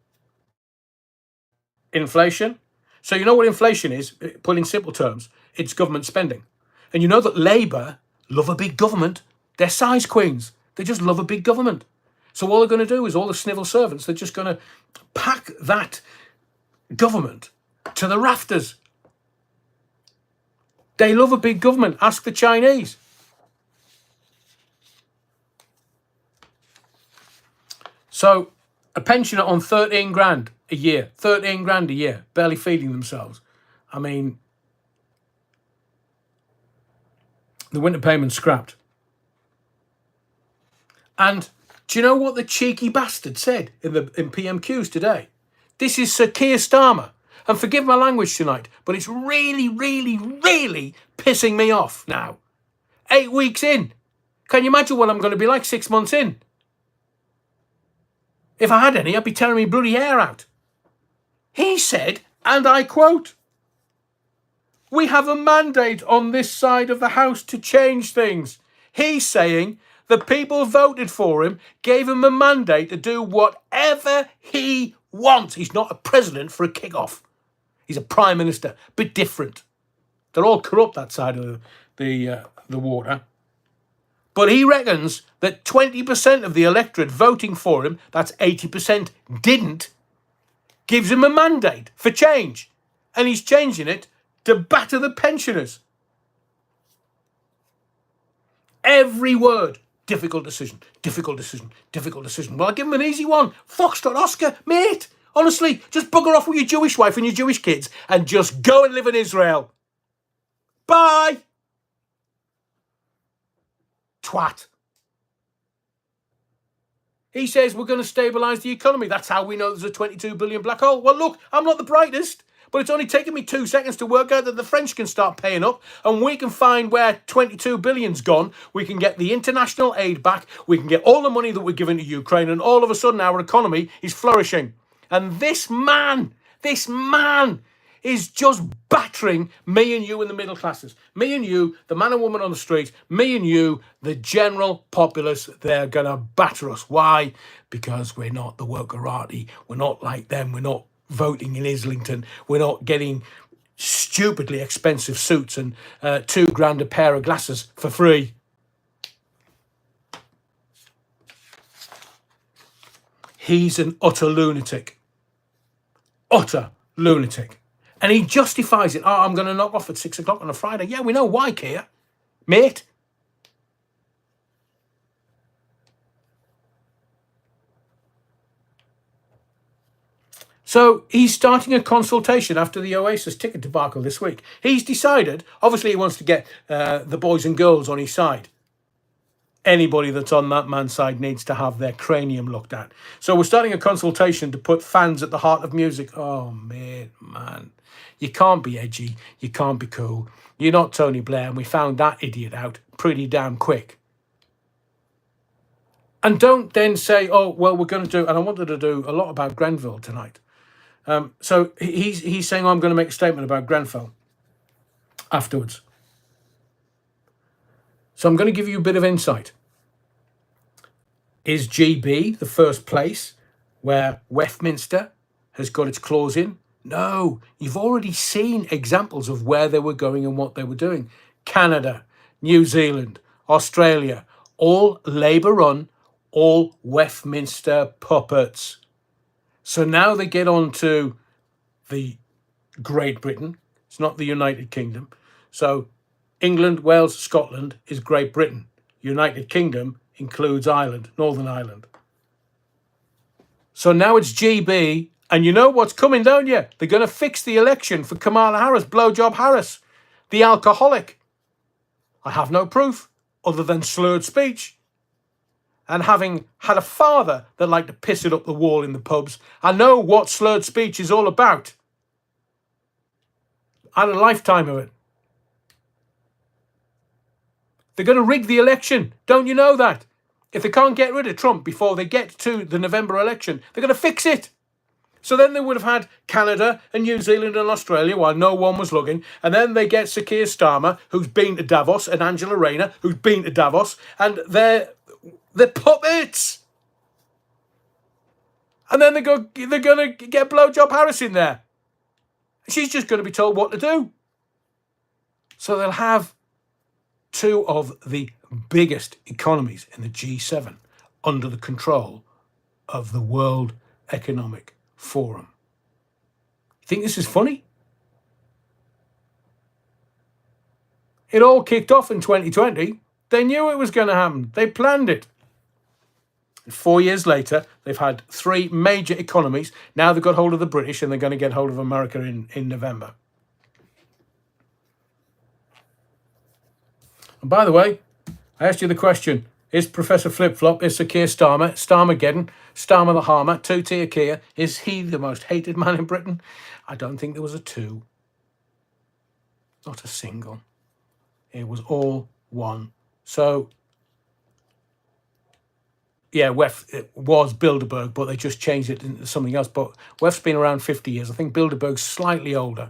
Speaker 1: Inflation. So you know what inflation is? Put in simple terms, it's government spending. And you know that Labour love a big government. They're size queens. They just love a big government. So all they're going to do is all the civil servants, they're just going to pack that government to the rafters. They love a big government. Ask the Chinese. So a pensioner on 13 grand a year, 13 grand a year, barely feeding themselves. I mean, the winter payment's scrapped. And do you know what the cheeky bastard said in PMQs today? This is Sir Keir Starmer. And forgive my language tonight, but it's really, really, really pissing me off now. 8 weeks in. Can you imagine what I'm going to be like 6 months in? If I had any, I'd be tearing me bloody hair out. He said, and I quote, "We have a mandate on this side of the house to change things." He's saying the people voted for him, gave him a mandate to do whatever he wants. He's not a president for a kick-off. He's a prime minister, bit different. They're all corrupt, that side of the water. But he reckons that 20% of the electorate voting for him, that's 80% didn't, gives him a mandate for change. And he's changing it to batter the pensioners. Every word, difficult decision, difficult decision, difficult decision. Well, I'll give him an easy one. Foxtrot Oscar, mate. Honestly, just bugger off with your Jewish wife and your Jewish kids and just go and live in Israel. Bye. Twat. He says we're going to stabilise the economy. That's how we know there's a 22 billion black hole. Well, look, I'm not the brightest, but it's only taken me 2 seconds to work out that the French can start paying up and we can find where 22 billion's gone. We can get the international aid back. We can get all the money that we're giving to Ukraine, and all of a sudden our economy is flourishing. And this man is just battering me and you in the middle classes. Me and you, the man and woman on the street. Me and you, the general populace. They're going to batter us. Why? Because we're not the workerati. We're not like them. We're not voting in Islington. We're not getting stupidly expensive suits and £2,000 a pair of glasses for free. He's an utter lunatic. Utter lunatic. And he justifies it. Oh, I'm going to knock off at 6 o'clock on a Friday. Yeah, we know why, Keir. Mate. So he's starting a consultation after the Oasis ticket debacle this week. He's decided, obviously he wants to get the boys and girls on his side. Anybody that's on that man's side needs to have their cranium looked at. So we're starting a consultation to put fans at the heart of music. Oh, mate, man. You can't be edgy. You can't be cool. You're not Tony Blair, and we found that idiot out pretty damn quick. And don't then say, oh, well, we're going to do, and I wanted to do a lot about Grenfell tonight. So he's saying, oh, I'm going to make a statement about Grenfell afterwards. So I'm going to give you a bit of insight. Is GB the first place where Westminster has got its clause in? No, you've already seen examples of where they were going and what they were doing. Canada, New Zealand, Australia, all Labour run, all Westminster puppets. So now they get on to the Great Britain. It's not the United Kingdom. So England, Wales, Scotland is Great Britain. United Kingdom includes Ireland, Northern Ireland. So now it's GB, and you know what's coming, don't you? They're going to fix the election for Kamala Harris, Blowjob Harris, the alcoholic. I have no proof other than slurred speech. And having had a father that liked to piss it up the wall in the pubs, I know what slurred speech is all about. I had a lifetime of it. They're going to rig the election. Don't you know that? If they can't get rid of Trump before they get to the November election, they're going to fix it. So then they would have had Canada and New Zealand and Australia while no one was looking. And then they get Sir Keir Starmer, who's been to Davos, and Angela Rayner, who's been to Davos. And they're puppets. And then they're going to get Blowjob Harris in there. She's just going to be told what to do. So they'll have two of the biggest economies in the G7 under the control of the World Economic Forum. You think this is funny? It all kicked off in 2020. They knew it was going to happen. They planned it. And 4 years later, they've had three major economies. Now they've got hold of the British, and they're going to get hold of America in November. And by the way, I asked you the question, is Professor Flip-Flop, is Sir Keir Starmer, Starmageddon, Starmer the Harmer, two-tier Keir, is he the most hated man in Britain? I don't think there was a two. Not a single. It was all one. So, yeah, it was Bilderberg, but they just changed it into something else. But WEF's been around 50 years. I think Bilderberg's slightly older.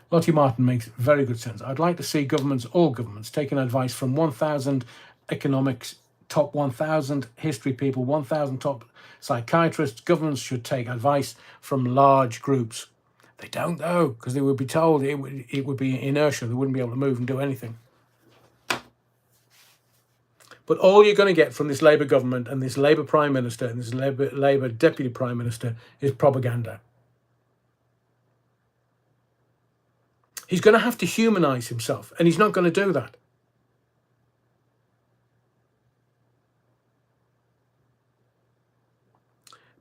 Speaker 1: Lottie Martin makes very good sense. I'd like to see all governments, taking advice from 1,000 economics, top 1,000 history people, 1,000 top psychiatrists. Governments should take advice from large groups. They don't, though, because they would be told it would be inertia. They wouldn't be able to move and do anything. But all you're going to get from this Labour government and this Labour Prime Minister and this Labour Deputy Prime Minister is propaganda. He's going to have to humanise himself, and he's not going to do that.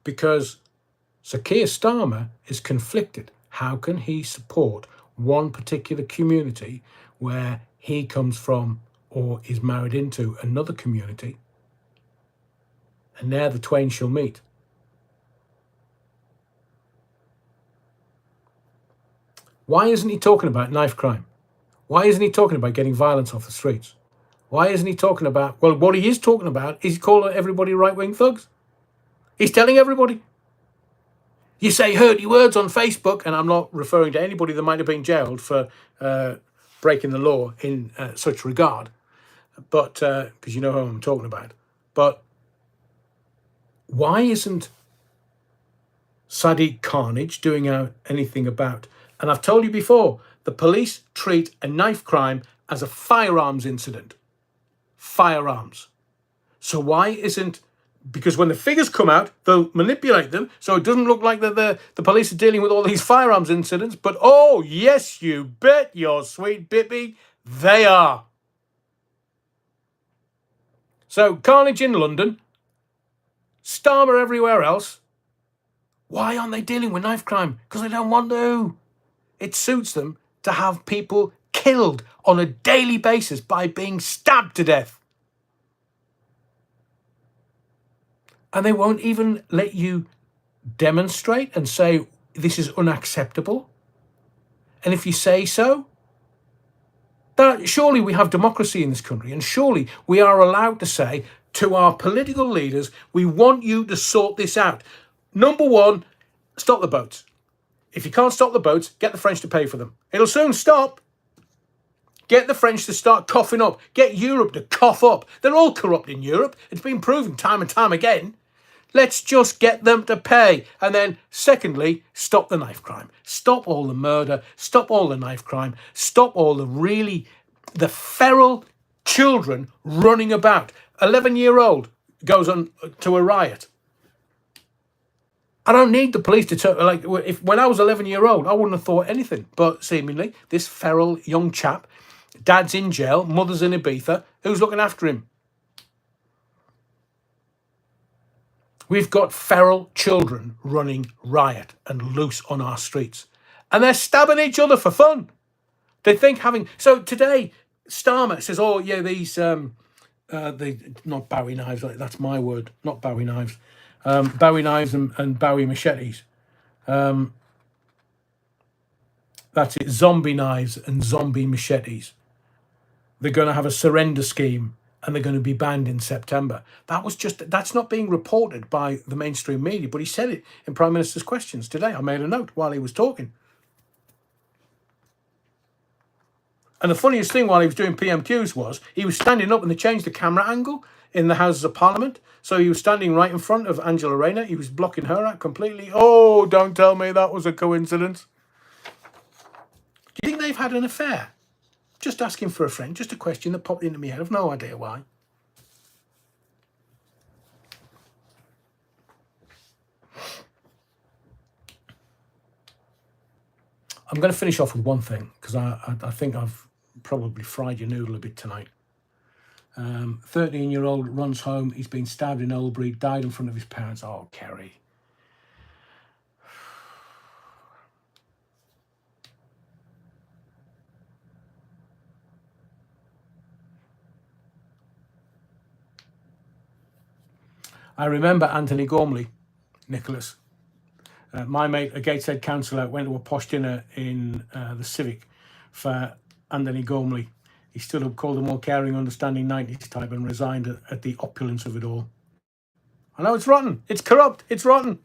Speaker 1: because Sir Keir Starmer is conflicted. How can he support one particular community where he comes from or is married into another community, and there the twain shall meet? Why isn't he talking about knife crime? Why isn't he talking about getting violence off the streets? Why isn't he talking about, well, what he is talking about is calling everybody right-wing thugs. He's telling everybody. You say hurty words on Facebook, and I'm not referring to anybody that might have been jailed for breaking the law in such regard, but because you know who I'm talking about. But why isn't Sadiq Carnage doing anything about, and I've told you before, the police treat a knife crime as a firearms incident. Firearms. So why isn't, because when the figures come out, they'll manipulate them so it doesn't look like that the police are dealing with all these firearms incidents, but oh yes, you bet your sweet bippy, they are. So carnage in London, Starmer everywhere else. Why aren't they dealing with knife crime? Because they don't want to. It suits them to have people killed on a daily basis by being stabbed to death. And they won't even let you demonstrate and say this is unacceptable. And if you say so, that surely we have democracy in this country, and surely we are allowed to say to our political leaders, we want you to sort this out. Number one, stop the boats. If you can't stop the boats, get the French to pay for them. It'll soon stop. Get the French to start coughing up. Get Europe to cough up. They're all corrupt in Europe. It's been proven time and time again. Let's just get them to pay. And then, secondly, stop the knife crime. Stop all the murder. Stop all the knife crime. Stop all the feral children running about. 11-year-old goes on to a riot. I don't need the police to turn, like, when I was 11-year-old, I wouldn't have thought anything. But seemingly, this feral young chap, dad's in jail, mother's in Ibiza, who's looking after him? We've got feral children running riot and loose on our streets. And they're stabbing each other for fun. They think so today, Starmer says, oh, yeah, these, not Bowie knives, that's my word, not Bowie knives. Bowie knives and Bowie machetes. That's it, zombie knives and zombie machetes. They're going to have a surrender scheme and they're going to be banned in September. That's not being reported by the mainstream media, but he said it in Prime Minister's Questions today. I made a note while he was talking. And the funniest thing while he was doing PMQs was he was standing up and they changed the camera angle in the Houses of Parliament. So he was standing right in front of Angela Rayner. He was blocking her out completely. Oh, don't tell me that was a coincidence. Do you think they've had an affair? Just asking for a friend. Just a question that popped into my head. I've no idea why. I'm going to finish off with one thing because I think I've probably fried your noodle a bit tonight. 13-year-old runs home. He's been stabbed in Oldbury, died in front of his parents. Oh, Kerry. I remember Anthony Gormley, Nicholas. My mate, a Gateshead councillor, went to a posh dinner in the Civic for Anthony Gormley. He stood up, called a more caring, understanding 90s type and resigned at the opulence of it all. I know it's rotten. It's corrupt. It's rotten.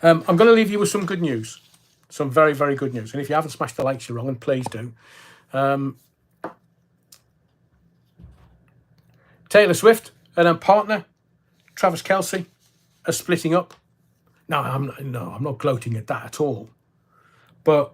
Speaker 1: I'm going to leave you with some good news. Some very, very good news. And if you haven't smashed the likes, you're wrong, and please do. Taylor Swift and her partner, Travis Kelce, are splitting up. No, I'm not gloating at that at all. But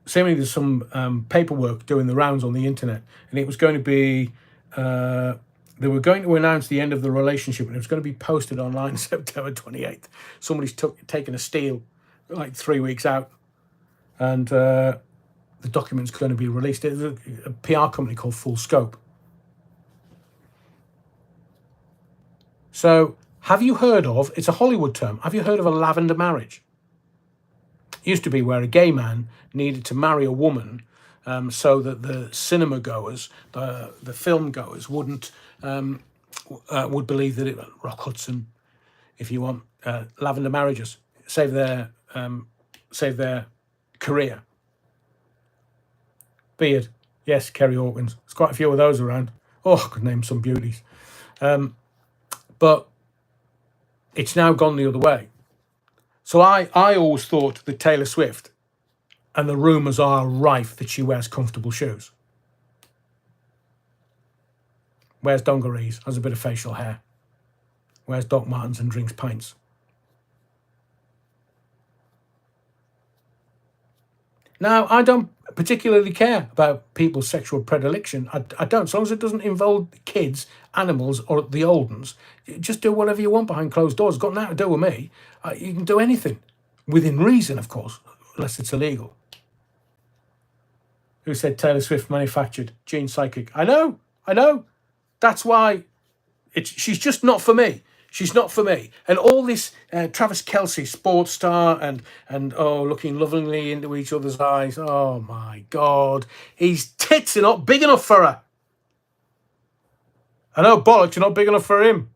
Speaker 1: seemingly there's some paperwork doing the rounds on the internet, and it was going to be they were going to announce the end of the relationship, and it was going to be posted online September 28th. Somebody's taken a steal like 3 weeks out, and the document's going to be released. It's a, PR company called Full Scope. So have you heard of, it's a Hollywood term, have you heard of a lavender marriage? It used to be where a gay man needed to marry a woman so that the cinema goers, the film goers, would believe that it Rock Hudson, if you want, lavender marriages, save their career. Beard, yes, Kerry Hawkins. There's quite a few of those around. Oh, I could name some beauties. But it's now gone the other way. So I always thought that Taylor Swift, and the rumours are rife that she wears comfortable shoes, wears dungarees, has a bit of facial hair, wears Doc Martens and drinks pints. Now, I don't particularly care about people's sexual predilection. I don't, as long as it doesn't involve kids, animals, or the old ones. Just do whatever you want behind closed doors. It's got nothing to do with me. You can do anything, within reason, of course, unless it's illegal. Who said Taylor Swift manufactured? Gene Psychic. I know. That's why she's just not for me. She's not for me. And all this Travis Kelce, sports star, and looking lovingly into each other's eyes. Oh my God. His tits are not big enough for her. I know, bollocks, you're not big enough for him.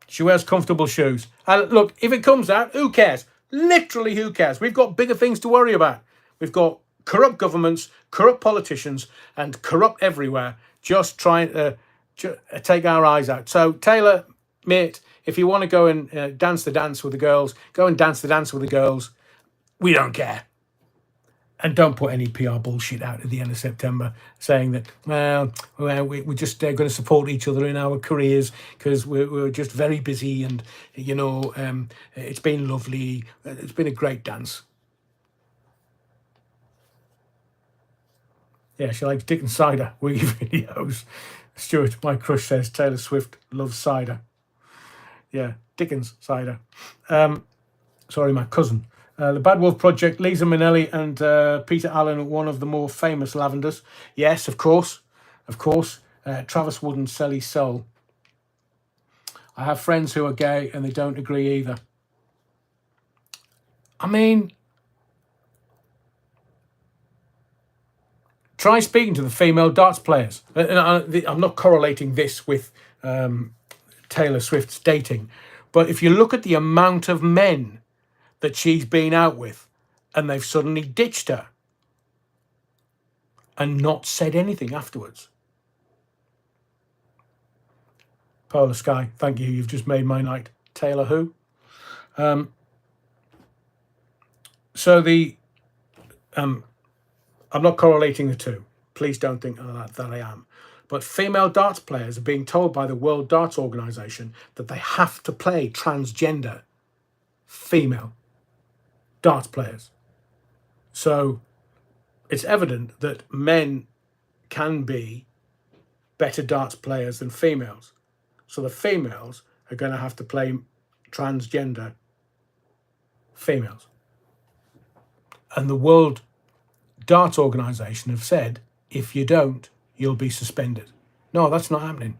Speaker 1: She wears comfortable shoes. And look, if it comes out, who cares? Literally, who cares? We've got bigger things to worry about. We've got corrupt governments, corrupt politicians, and corrupt everywhere, just trying to take our eyes out. So, Taylor, mate, if you want to go and dance the dance with the girls, go and dance the dance with the girls. We don't care. And don't put any PR bullshit out at the end of September saying that, we're just going to support each other in our careers because we're just very busy and, it's been lovely. It's been a great dance. Yeah, she likes Dick and cider. Wiggy videos. Stuart, my crush, says Taylor Swift loves cider. Yeah, Dickens cider. Sorry, my cousin. The Bad Wolf Project, Lisa Minnelli and Peter Allen, one of the more famous lavenders. Yes, of course. Travis wouldn't sell his soul. I have friends who are gay and they don't agree either. I mean, try speaking to the female darts players. I'm not correlating this with Taylor Swift's dating, but if you look at the amount of men that she's been out with and they've suddenly ditched her and not said anything afterwards. Polar Sky, thank you. You've just made my night. Taylor who? I'm not correlating the two. Please don't think that I am. But female darts players are being told by the World Darts Organization that they have to play transgender female darts players. So it's evident that men can be better darts players than females. So the females are going to have to play transgender females. And the World Darts Organisation have said, if you don't, you'll be suspended. No, that's not happening.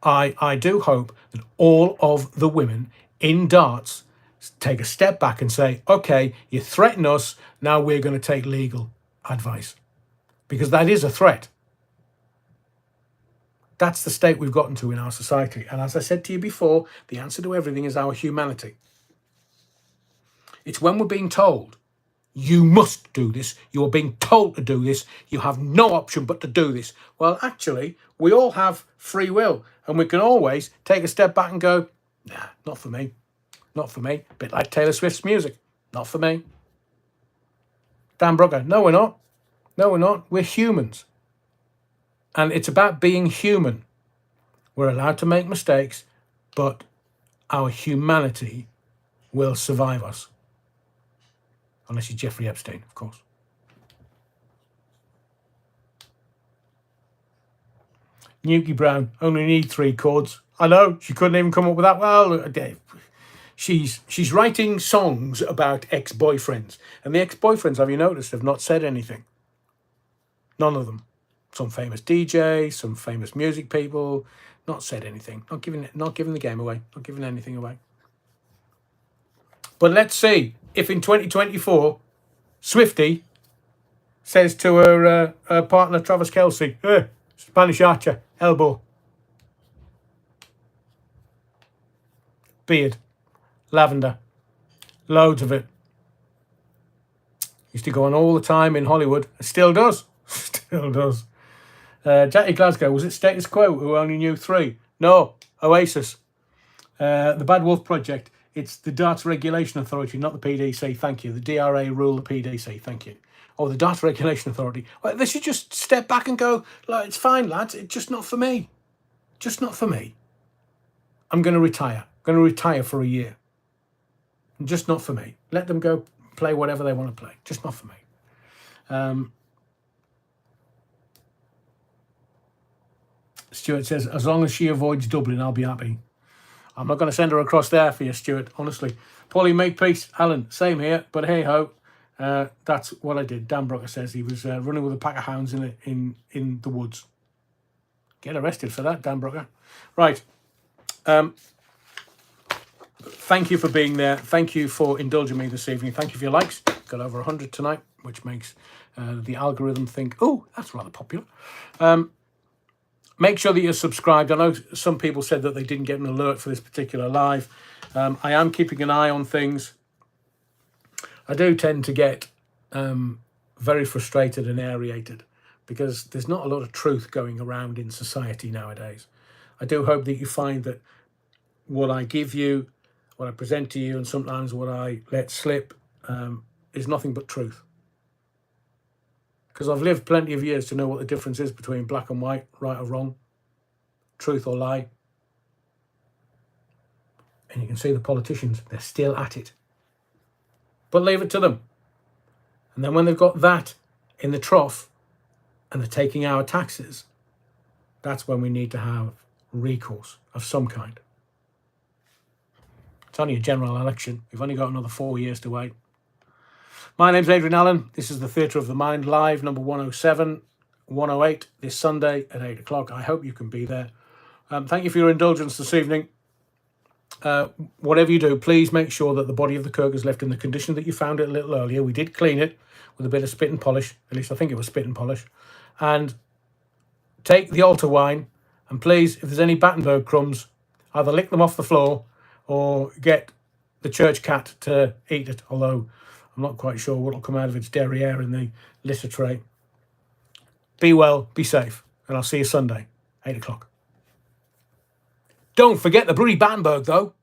Speaker 1: I do hope that all of the women in darts take a step back and say, okay, you threaten us, now we're going to take legal advice. Because that is a threat. That's the state we've gotten to in our society. And as I said to you before, the answer to everything is our humanity. It's when we're being told, you must do this, you are being told to do this, you have no option but to do this. Well, actually, we all have free will, and we can always take a step back and go, nah, not for me. Not for me. A bit like Taylor Swift's music. Not for me. Dan Brugger, no, we're not. No, we're not. We're humans. And it's about being human. We're allowed to make mistakes, but our humanity will survive us. Unless you're Jeffrey Epstein, of course. Nuki Brown, only need 3 chords. I know, she couldn't even come up with that. Well, she's writing songs about ex-boyfriends. And the ex-boyfriends, have you noticed, have not said anything. None of them. some famous DJ, some famous music people. Not said anything. Not giving the game away. Not giving anything away. But let's see if in 2024, Swiftie says to her partner Travis Kelce, Spanish Archer, elbow, beard, lavender, loads of it. Used to go on all the time in Hollywood. Still does. Still does. Jackie Glasgow, was it Status Quo who only knew 3? No, Oasis. The Bad Wolf Project. It's the Data Regulation Authority, not the PDC. Thank you. The DRA rule the PDC. Thank you. Oh, the Data Regulation Authority. Well, they should just step back and go, like, it's fine, lads. It's just not for me. Just not for me. I'm going to retire. I'm going to retire for a year. Just not for me. Let them go play whatever they want to play. Just not for me. Stuart says, as long as she avoids Dublin, I'll be happy. I'm not going to send her across there for you, Stuart, honestly. Paulie, make peace. Alan, same here, but hey-ho. That's what I did. Dan Brooker says he was running with a pack of hounds in the woods. Get arrested for that, Dan Brooker. Right. Thank you for being there. Thank you for indulging me this evening. Thank you for your likes. Got over 100 tonight, which makes the algorithm think, oh, that's rather popular. Make sure that you're subscribed. I know some people said that they didn't get an alert for this particular live. I am keeping an eye on things. I do tend to get very frustrated and aerated because there's not a lot of truth going around in society nowadays. I do hope that you find that what I give you, what I present to you, and sometimes what I let slip is nothing but truth. Because I've lived plenty of years to know what the difference is between black and white, right or wrong, truth or lie. And you can see the politicians, they're still at it. But leave it to them. And then when they've got that in the trough and they're taking our taxes, that's when we need to have recourse of some kind. It's only a general election. We've only got another 4 years to wait. My name's Adrian Allen. This is the Theatre of the Mind live, number 107, 108, this Sunday at 8 o'clock. I hope you can be there. Thank you for your indulgence this evening. Whatever you do, please make sure that the body of the Kirk is left in the condition that you found it a little earlier. We did clean it with a bit of spit and polish. At least I think it was spit and polish. And take the altar wine. And please, if there's any Battenberg crumbs, either lick them off the floor or get the church cat to eat it. Although I'm not quite sure what will come out of its derriere in the litter tray. Be well, be safe, and I'll see you Sunday, 8 o'clock. Don't forget the bloody Battenberg, though.